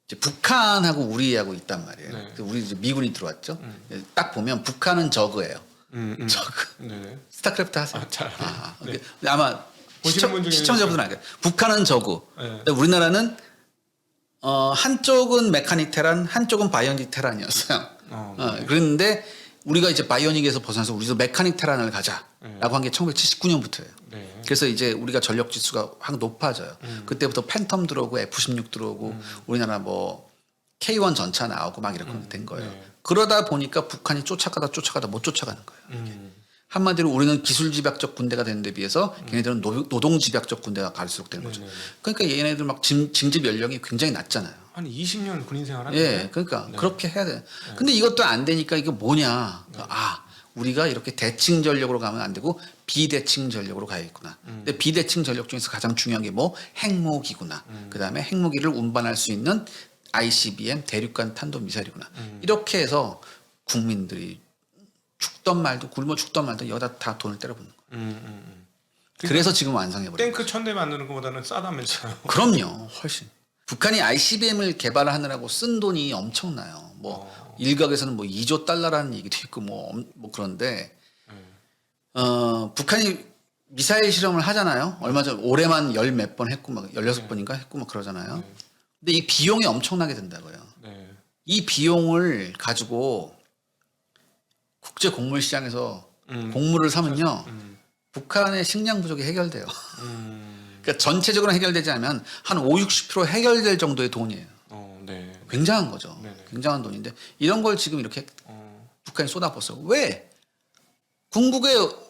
이제 북한하고 우리하고 있단 말이에요. 우리 이제 미군이 들어왔죠. 딱 보면 북한은 저그예요. 저그. 스타크래프트 하세요. 근데 아마 시청자분들은 알까요? 북한은 저그. 우리나라는 한쪽은 메카닉 테란, 한쪽은 바이오닉 테란이었어요. 그런데 우리가 이제 바이오닉에서 벗어나서 우리도 메카닉 테란을 가자라고 한 게 1979년부터예요. 그래서 이제 우리가 전력 지수가 확 높아져요. 그때부터 팬텀 들어오고 F-16 들어오고 우리나라 뭐 K1 전차 나오고 막 이렇게 된 거예요. 그러다 보니까 북한이 쫓아가다 못 쫓아가는 거예요. 한마디로 우리는 기술 집약적 군대가 되는 데 비해서 걔네들은 노동 집약적 군대가 갈수록 되는 거죠. 그러니까 얘네들 막 징집 연령이 굉장히 낮잖아요. 한 20년 군인 생활하는데. 예, 그러니까 그렇게 해야 돼. 근데 이것도 안 되니까 이게 뭐냐? 우리가 이렇게 대칭 전력으로 가면 안 되고 비대칭 전력으로 가야겠구나. 근데 비대칭 전력 중에서 가장 중요한 게 뭐 핵무기구나. 그다음에 핵무기를 운반할 수 있는 ICBM 대륙간 탄도 미사일이구나. 이렇게 해서 국민들이 죽던 말도 굶어 죽던 말도 여기다 다 돈을 때려붓는 거예요. 그래서 지금 완성해버려요. 탱크 1000대 만드는 것보다는 싸다면서요. 그럼요. 훨씬. 북한이 ICBM을 개발하느라고 쓴 돈이 엄청나요. 뭐 일각에서는 뭐 2조 달러라는 얘기도 있고 뭐 그런데 북한이 미사일 실험을 하잖아요. 얼마 전 올해만 열 몇 번 했고 막 16번인가 했고 막 그러잖아요. 근데 이 비용이 엄청나게 든다고요. 네. 이 비용을 가지고 국제 곡물 시장에서 곡물을 사면요. 북한의 식량 부족이 해결돼요. 그러니까 전체적으로 해결되지 않으면 한 50, 60% 해결될 정도의 돈이에요. 네. 굉장한 거죠. 네네. 굉장한 돈인데 이런 걸 지금 이렇게 북한이 쏟아붓어요. 왜? 궁극의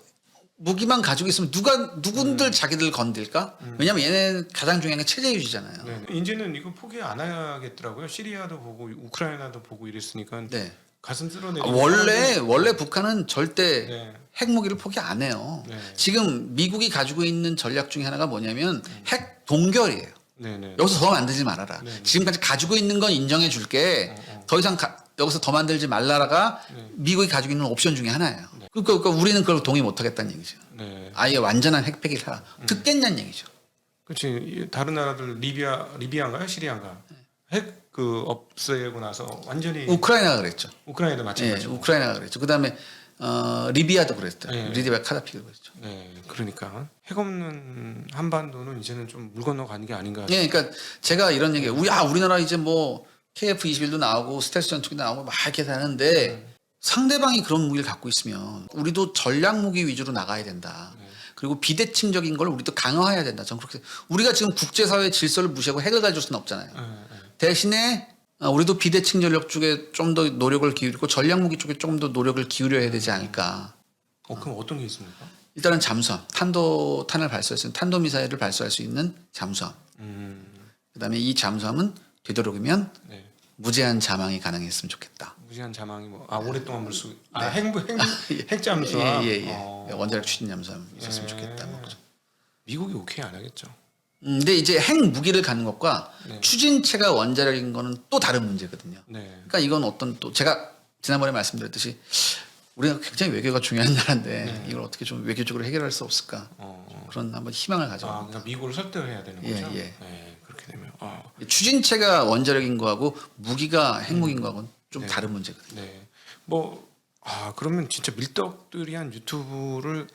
무기만 가지고 있으면 누군들 자기들 건들까? 왜냐면 얘네 가장 중요한 게 체제 유지잖아요. 네. 이제는 이거 포기 안 하겠더라고요. 시리아도 보고 우크라이나도 보고 이랬으니까 네. 가슴 쓸어내리고 원래 북한은 절대 네. 핵무기를 포기 안 해요. 네. 지금 미국이 가지고 있는 전략 중에 하나가 뭐냐면 핵 동결이에요. 네네. 여기서 더 만들지 말아라. 네네. 지금까지 가지고 있는 건 인정해 줄게. 더 이상 여기서 더 만들지 말라라가 미국이 가지고 있는 옵션 중에 하나예요. 그러니까 우리는 그걸 동의 못 하겠다는 얘기죠. 네. 아예 완전한 핵폐기를 하라. 듣겠냐는 얘기죠. 그렇지. 다른 나라들 리비아인가요? 시리아인가? 핵 그 없애고 나서 완전히 우크라이나가 그랬죠. 우크라이나도 예, 마찬가지고. 우크라이나가 그랬죠. 그다음에 리비아도 그랬어요. 네. 리비아 카다피가 그랬죠. 네. 그러니까 핵 없는 한반도는 이제는 좀 물 건너가는 게 아닌가. 예, 그러니까 제가 이런 얘기예요. 우리나라 이제 뭐 KF-21도 나오고 스텔스 전투기도 나오고 막 이렇게 하는데 상대방이 그런 무기를 갖고 있으면 우리도 전략 무기 위주로 나가야 된다. 그리고 비대칭적인 걸 우리도 강화해야 된다. 저는 그렇게 우리가 지금 국제사회 질서를 무시하고 핵을 가져올 수는 없잖아요. 대신에 우리도 비대칭 전력 쪽에 좀 더 노력을 기울이고 전략 무기 쪽에 조금 더 노력을 기울여야 되지 않을까. 그럼 어떤 게 있습니까? 일단은 잠수함, 탄을 발사할 수 있는 탄도 미사일을 발사할 수 있는 잠수함. 그다음에 이 잠수함은 되도록이면 네. 무제한 자망이 가능했으면 좋겠다. 무제한 자망이 뭐 오랫동안 물 수. 핵잠수함. 예. 원자력 추진 잠수함 있었으면 좋겠다. 뭐 그죠. 미국이 오케이 안 하겠죠. 근데 이제 핵 무기를 갖는 것과 추진체가 원자력인 거는 또 다른 문제거든요. 네. 그러니까 이건 어떤 또 제가 지난번에 말씀드렸듯이 우리가 굉장히 외교가 중요한 나라인데 이걸 어떻게 좀 외교적으로 해결할 수 없을까 그런 한번 희망을 가져봅니다. 그러니까 미국을 설득해야 되는 예, 거죠. 예. 네, 그렇게 되면. 추진체가 원자력인 거하고 무기가 핵무기인 거하고는 좀 다른 문제거든요. 네. 그러면 진짜 밀떡들이 한 유튜브를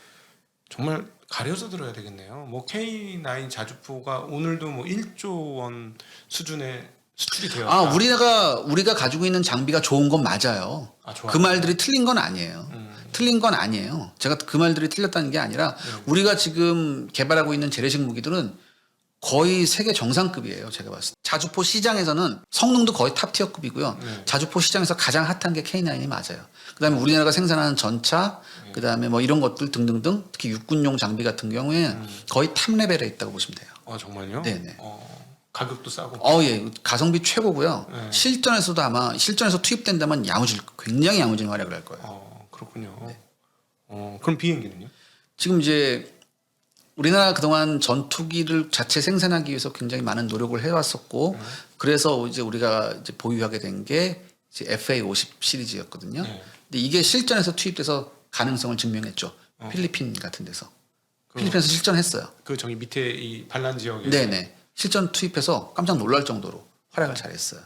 정말 가려서 들어야 되겠네요. 뭐 K9 자주포가 오늘도 뭐 1조 원 수준의 수출이 되었다. 우리가 가지고 있는 장비가 좋은 건 맞아요. 좋아요. 그 말들이 틀린 건 아니에요. 틀린 건 아니에요. 제가 그 말들이 틀렸다는 게 아니라 우리가 지금 개발하고 있는 재래식 무기들은 거의 세계 정상급이에요. 제가 봤을 때. 자주포 시장에서는 성능도 거의 탑티어급이고요. 자주포 시장에서 가장 핫한 게 K9이 맞아요. 그다음에 우리나라가 생산하는 전차, 그다음에 뭐 이런 것들 등등등 특히 육군용 장비 같은 경우에 거의 탑 레벨에 있다고 보시면 돼요. 정말요? 네네. 가격도 싸고. 예. 가성비 최고고요. 실전에서 투입된다면 굉장히 야무진 활약을 할 거예요. 그렇군요. 그럼 비행기는요? 지금 이제 우리나라 그동안 전투기를 자체 생산하기 위해서 굉장히 많은 노력을 해왔었고, 그래서 이제 우리가 이제 보유하게 된 게 FA-50 시리즈였거든요. 근데 이게 실전에서 투입돼서 가능성을 증명했죠. 필리핀 같은 데서. 필리핀에서 실전했어요. 저기 밑에 이 반란 지역에. 네네. 실전 투입해서 깜짝 놀랄 정도로 활약을 잘했어요.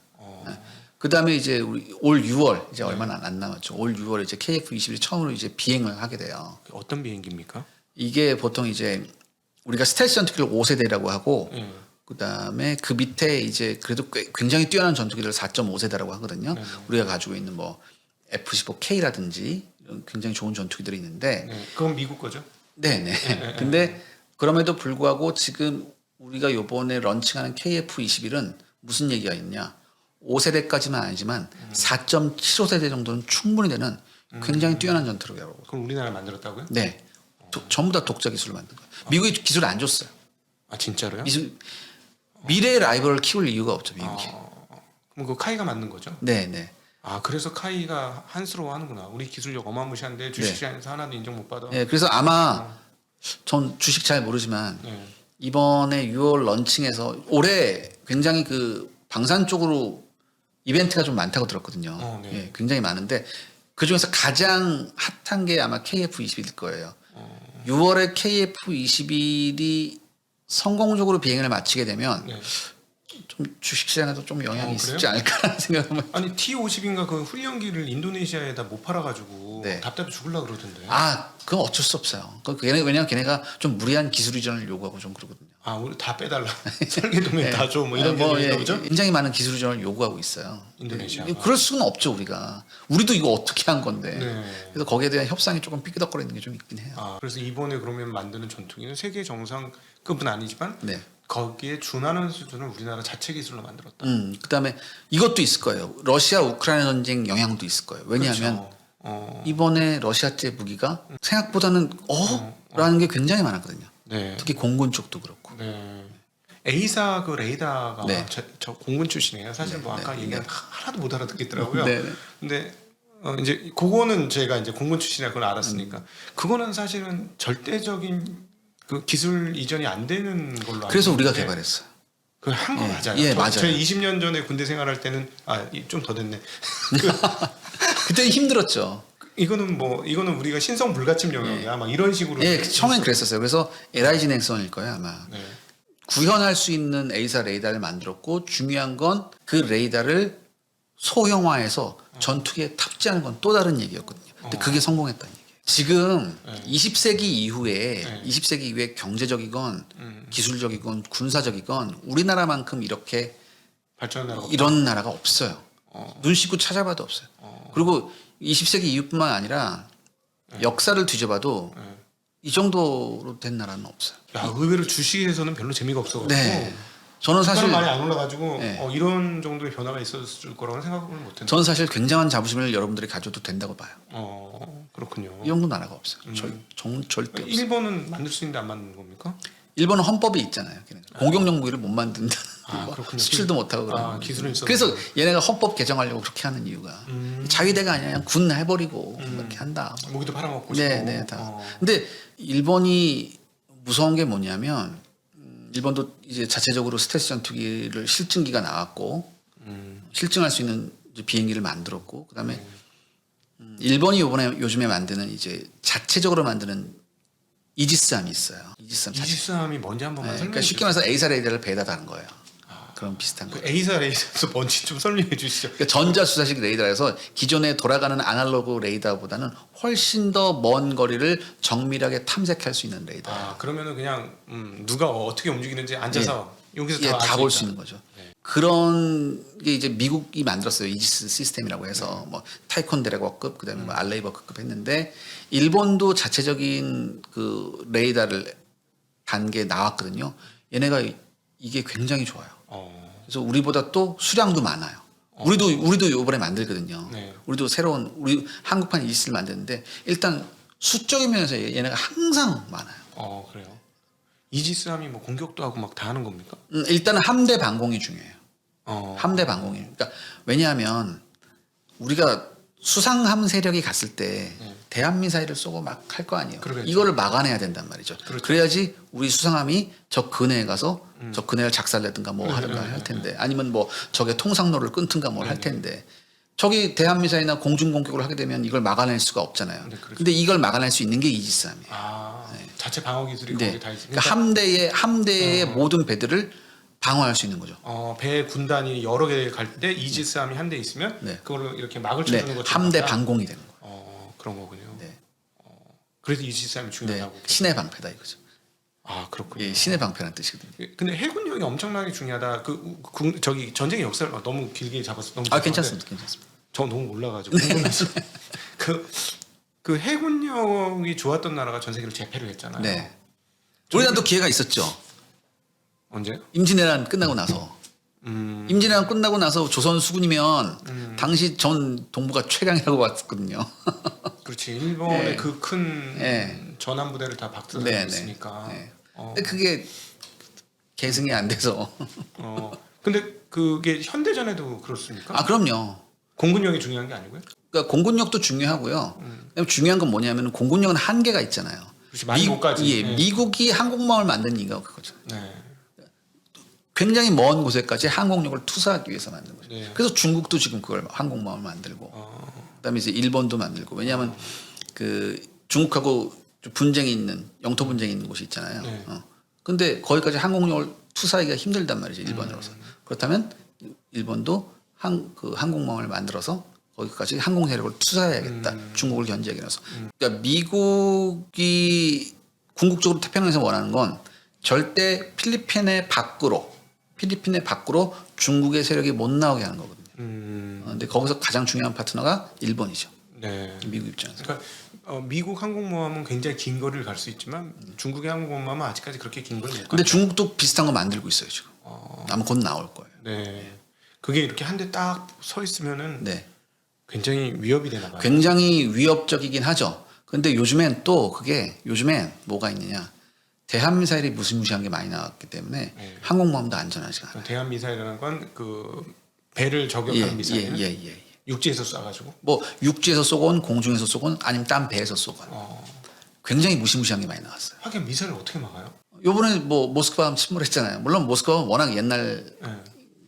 그 다음에 이제 우리 올 6월 이제 얼마나 안 남았죠. 올 6월에 이제 KF-21이 처음으로 이제 비행을 하게 돼요. 어떤 비행기입니까? 이게 보통 이제 우리가 스텔스 전투기를 5세대라고 하고 그다음에 그 밑에 이제 그래도 굉장히 뛰어난 전투기를 4.5세대라고 하거든요. 우리가 가지고 있는 뭐 F-15K라든지 이런 굉장히 좋은 전투기들이 있는데 그건 미국 거죠? 네네. 근데 그럼에도 불구하고 지금 우리가 요번에 런칭하는 KF-21은 무슨 얘기가 있냐. 5세대까지는 아니지만 4.75세대 정도는 충분히 되는 굉장히 뛰어난 전투기라고. 그럼 우리나라 만들었다고요? 네. 전부 다 독자 기술을 만든 거예요. 미국이 기술을 안 줬어요. 진짜로요? 미래의 라이벌을 키울 이유가 없죠, 미국이. 그럼 그 카이가 만든 거죠? 네네. 그래서 카이가 한스러워하는구나. 우리 기술력 어마무시한데 주식시장에서 하나도 인정 못 받아. 네, 그래서 아마 전 주식 잘 모르지만 이번에 6월 런칭에서 올해 굉장히 그 방산 쪽으로 이벤트가 좀 많다고 들었거든요. 예, 굉장히 많은데 그 중에서 가장 핫한 게 아마 KF-21일 거예요. 6월에 KF-21이 성공적으로 비행을 마치게 되면 좀 주식시장에도 좀 영향이 그래요? 있지 않을까라는 생각을. 아니 T-50인가 그 훈련기를 인도네시아에다 못 팔아가지고 네. 답답해 죽을라 그러던데. 그건 어쩔 수 없어요. 왜냐면 걔네가 좀 무리한 기술 이전을 요구하고 좀 그러거든요. 우리 다 빼달라. 설계도면 다 줘. 뭐 이런 예, 게 보죠. 굉장히 많은 기술 이전을 요구하고 있어요. 인도네시아가. 그럴 수는 없죠 우리가. 우리도 이거 어떻게 한 건데. 네. 그래서 거기에 대한 협상이 조금 삐그덕거리는 게 좀 있긴 해요. 그래서 이번에 그러면 만드는 전투기는 세계 정상급은 아니지만 네. 거기에 준하는 수준을 우리나라 자체 기술로 만들었다. 그다음에 이것도 있을 거예요. 러시아 우크라이나 전쟁 영향도 있을 거예요. 왜냐하면 그렇죠. 이번에 러시아제 무기가 생각보다는 라는 게 굉장히 많았거든요. 네. 특히 공군 쪽도 그렇고. 네. A사 그 레이더가 네. 저 공군 출신이에요. 사실 뭐 아까 얘기한 하나도 못 알아듣겠더라고요. 네. 근데 이제 그거는 제가 이제 공군 출신이라 그걸 알았으니까 그거는 사실은 절대적인 그 기술 이전이 안 되는 걸로 알고 그래서 우리가 있는데 개발했어요. 그한 거 예. 맞아요. 예, 맞아요. 저희 20년 전에 군대 생활할 때는 좀 더 됐네. 그때는 힘들었죠. 이거는 우리가 신성 불가침 영역이야. 막 이런 식으로. 예, 처음엔 그랬었어요. 그래서 LIG 넥슨일 거예요 아마. 네. 구현할 수 있는 A사 레이더를 만들었고 중요한 건 그 레이더를 소형화해서 전투기에 탑재하는 건 또 다른 얘기였거든요. 근데 그게 성공했다는 얘기예요. 지금 20세기 이후에 20세기 이후에 경제적이건 기술적이건 군사적이건 우리나라만큼 이렇게 발전한 나라가 이런 나라가 없어요. 눈 씻고 찾아봐도 없어요. 그리고 20세기 이후뿐만 아니라 역사를 뒤져봐도 이 정도로 된 나라는 없어요. 의외로 주식에서는 별로 재미가 없어가지고. 네. 저는 사실 사실 많이 안 올라가지고 네. 이런 정도의 변화가 있었을 거라고 생각을 못했는데. 저는 사실 굉장한 자부심을 여러분들이 가져도 된다고 봐요. 그렇군요. 이 정도 나라가 없어요. 절대 없어요. 일본은 만들 수 있는데 안 만드는 겁니까? 일본은 헌법이 있잖아요. 공격용 무기를 못 만든다. 그렇군요. 수출도 못 하고 그러는 기술은 있어서. 그래서 얘네가 헌법 개정하려고 그렇게 하는 이유가 자위대가 아니라 그냥 군 해버리고 이렇게 한다. 무기도 팔아먹고 싶고. 네, 다. 근데 일본이 무서운 게 뭐냐면 일본도 이제 자체적으로 스텔스 전투기를 실증기가 나왔고 실증할 수 있는 이제 비행기를 만들었고 그다음에 일본이 요즘에 만드는 이제 자체적으로 만드는 이지스함이 있어요. 이지스함이 뭔지 한 번만 설명해 그러니까 쉽게 주세요. 말해서 A사 레이더를 배에다 다는 거예요. 그런 비슷한 거. 그 A사 레이더에서 뭔지 좀 설명해 주시죠. 그러니까 전자수사식 레이더라서 기존에 돌아가는 아날로그 레이더보다는 훨씬 더 먼 거리를 정밀하게 탐색할 수 있는 레이더. 그러면은 그냥 누가 어떻게 움직이는지 앉아서 여기서 다 볼 수 있는 거죠. 네. 그런 게 이제 미국이 만들었어요. 이지스 시스템이라고 해서 뭐 타이콘데레거급 그다음에 뭐 알레이버급 했는데 일본도 자체적인 그 레이더를 단 게 나왔거든요. 얘네가 이게 굉장히 좋아요. 그래서 우리보다 또 수량도 많아요. 우리도 이번에 만들거든요. 네. 우리도 새로운 우리 한국판 이지스를 만드는데 일단 수적인 면에서 얘네가 항상 많아요. 그래요. 이지스함이 뭐 공격도 하고 막 다 하는 겁니까? 일단은 함대 방공이 중요해요. 함대 방공이. 그러니까 왜냐하면 우리가 수상함 세력이 갔을 때 대한 미사일을 쏘고 막 할 거 아니에요. 그러겠죠. 이거를 막아내야 된단 말이죠. 그렇죠. 그래야지 우리 수상함이 적 근해에 가서 적 근해를 작살내든가 뭐 하든가 할 텐데 아니면 뭐 적의 통상로를 끊든가 뭘 할 텐데 적이 대한 미사일이나 공중 공격을 하게 되면 이걸 막아낼 수가 없잖아요. 네, 그렇죠. 근데 이걸 막아낼 수 있는 게 이지스함이에요. 자체 방어 기술이 네. 거기 다 있으니까. 그러니까 함대의 모든 배들을 방어할 수 있는 거죠. 배 군단이 여러 개 갈 때 이지스함이 한 대 있으면 네. 그거를 이렇게 막을 네, 쳐주는 것처럼 함대 하다. 방공이 되는 거예요. 그런 거군요. 네. 그래서 이지스함이 네, 중요하다고. 신의 방패다 이거죠. 그렇군요. 예, 신의 방패라는 뜻이거든요. 근데 해군력이 엄청나게 중요하다. 저기 전쟁의 역사를 너무 길게 잡았어. 너무 괜찮습니다. 저 너무 몰라가지고 궁금해서. 그 해군력이 좋았던 나라가 전 세계를 제패를 했잖아요. 네. 우리나라도 기회가 있었죠. 언제? 임진왜란 끝나고 나서. 임진왜란 끝나고 나서 조선 수군이면 당시 전 동부가 최강이라고 봤거든요. 그렇지. 일본의 네. 그 큰 네. 전함 부대를 다 박살냈으니까. 네. 근데 그게 계승이 안 돼서. 근데 그게 현대전에도 그렇습니까? 그럼요. 공군력이 중요한 게 아니고요? 그러니까 공군력도 중요하고요. 중요한 건 뭐냐면 공군력은 한계가 있잖아요. 그렇지. 많이 못 가지. 예, 네. 미국이 항공모함을 만든 이유가 그거죠. 네. 굉장히 먼 곳에까지 항공력을 투사하기 위해서 만든 거죠. 네. 그래서 중국도 지금 그걸 항공모함을 만들고, 그다음에 이제 일본도 만들고. 왜냐하면 그 중국하고 분쟁이 있는 영토 분쟁이 있는 곳이 있잖아요. 네. 근데 거기까지 항공력을 투사하기가 힘들단 말이죠, 일본으로서. 그렇다면 일본도 항공모함을 만들어서 거기까지 항공 세력을 투자해야겠다. 중국을 견제하기 위해서. 그러니까 미국이 궁극적으로 태평양에서 원하는 건 절대 필리핀의 밖으로 중국의 세력이 못 나오게 하는 거거든요. 근데 거기서 가장 중요한 파트너가 일본이죠. 네. 미국 입장에서. 그러니까 미국 항공모함은 굉장히 긴 거리를 갈 수 있지만 중국의 항공모함은 아직까지 그렇게 긴 거리를 못 가요. 근데 중국도 비슷한 거 만들고 있어요 지금. 아마 곧 나올 거예요. 네. 그게 이렇게 한 대 딱 서 있으면은 네. 굉장히 위협이 되나 봐요. 굉장히 위협적이긴 하죠. 근데 요즘엔 뭐가 있느냐. 대한미사일이 무시무시한 게 많이 나왔기 때문에 네. 항공모함도 안전하지가 않아요. 대한 미사일이라는 건 그 배를 저격하는 미사일. 예. 육지에서 쏴가지고. 뭐 육지에서 쏘건 공중에서 쏘건 아니면 딴 배에서 쏘건 굉장히 무시무시한 게 많이 나왔어요. 하긴 미사일을 어떻게 막아요? 요번에 뭐 모스크바 침몰했잖아요. 물론 모스크바는 워낙 옛날 네.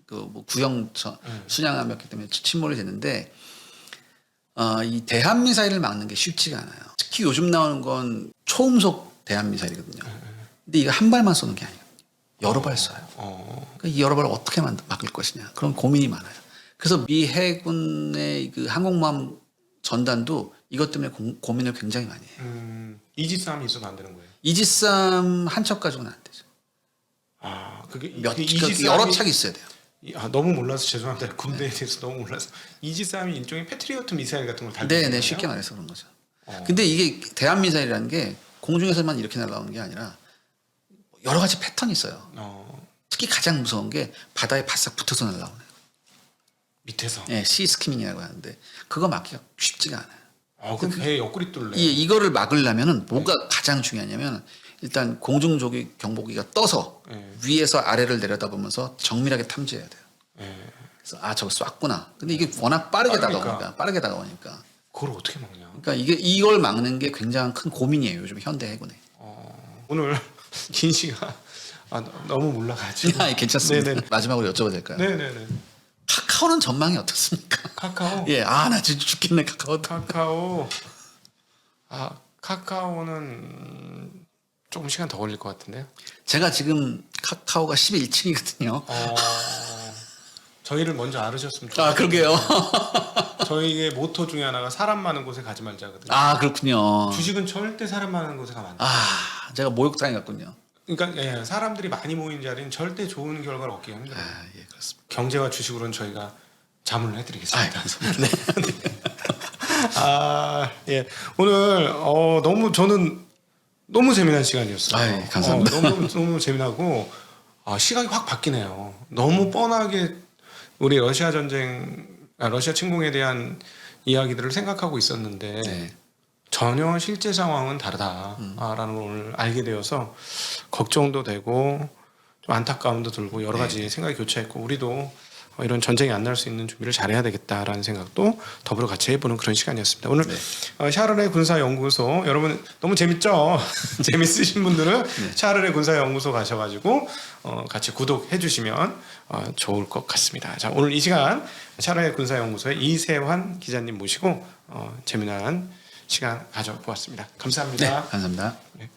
뭐 구형 순양함이었기 때문에 침몰이 됐는데 이 대한 미사일을 막는 게 쉽지가 않아요. 특히 요즘 나오는 건 초음속 대한 미사일이거든요. 근데 이거 한 발만 쏘는 게 아니에요. 여러 발 쏴요. 그러니까 이 여러 발을 어떻게 막을 것이냐 그런 고민이 많아요. 그래서 미 해군의 그 항공모함 전단도 이것 때문에 고민을 굉장히 많이 해요. 이지스함이 있어도 안 되는 거예요. 이지스함 한 척 가지고는 안 되죠. 그게 여러 척 있어야 돼요. 너무 몰라서 죄송합니다. 군대에 대해서 너무 몰라서 이지스함이 일종의 패트리어트 미사일 같은 걸 달고 네, 쉽게 말해서 그런 거죠. 근데 이게 대한 미사일이라는 게 공중에서만 이렇게 날아오는 게 아니라 여러 가지 패턴이 있어요. 특히 가장 무서운 게 바다에 바싹 붙어서 날아오는 밑에서. 네, 시스키밍이라고 하는데 그거 막기가 쉽지가 않아요. 그럼 배 옆구리 뚫려. 이거를 막으려면은 뭐가 가장 중요하냐면 일단 공중 조기 경보기가 떠서 위에서 아래를 내려다보면서 정밀하게 탐지해야 돼요. 그래서 저거 쐈구나. 근데 이게 워낙 빠르게 다가오니까. 그걸 어떻게 막냐? 그러니까 이걸 막는 게 굉장히 큰 고민이에요. 요즘 현대 해군에. 오늘 긴 시간 너무 몰라가지고. 괜찮습니다. 네네. 마지막으로 여쭤봐도 될까요? 네네네. 카카오는 전망이 어떻습니까? 카카오. 예, 나 진짜 죽겠네 카카오. 카카오는 조금 시간 더 걸릴 것 같은데요. 제가 지금 카카오가 11층이거든요. 저희를 먼저 알으셨으면 좋겠어요. 그러게요. 저희의 모토 중에 하나가 사람 많은 곳에 가지 말자거든요. 그렇군요. 주식은 절대 사람 많은 곳에 가면 안 돼요. 제가 모욕당했군요. 그러니까 사람들이 많이 모인 자리는 절대 좋은 결과를 얻기가 힘들어요. 예, 그렇습니다. 경제와 주식으로는 저희가 자문을 해드리겠습니다. 감사합니다. 예. 오늘 저는 너무 재미난 시간이었어요. 감사합니다. 너무 재미나고 시각이 확 바뀌네요. 너무 뻔하게 우리 러시아 침공에 대한 이야기들을 생각하고 있었는데 전혀 실제 상황은 다르다라는 걸 오늘 알게 되어서 걱정도 되고 좀 안타까움도 들고 여러 가지 생각이 교차했고 우리도 이런 전쟁이 안 날 수 있는 준비를 잘해야 되겠다라는 생각도 더불어 같이 해보는 그런 시간이었습니다. 오늘 샤르레 군사연구소 여러분 너무 재밌죠? 재밌으신 분들은 샤르레 군사연구소 가셔가지고 같이 구독해 주시면 좋을 것 같습니다. 자, 오늘 이 시간 샤르레 군사연구소의 이세환 기자님 모시고 재미난 시간 가져보았습니다. 감사합니다. 감사합니다. 네.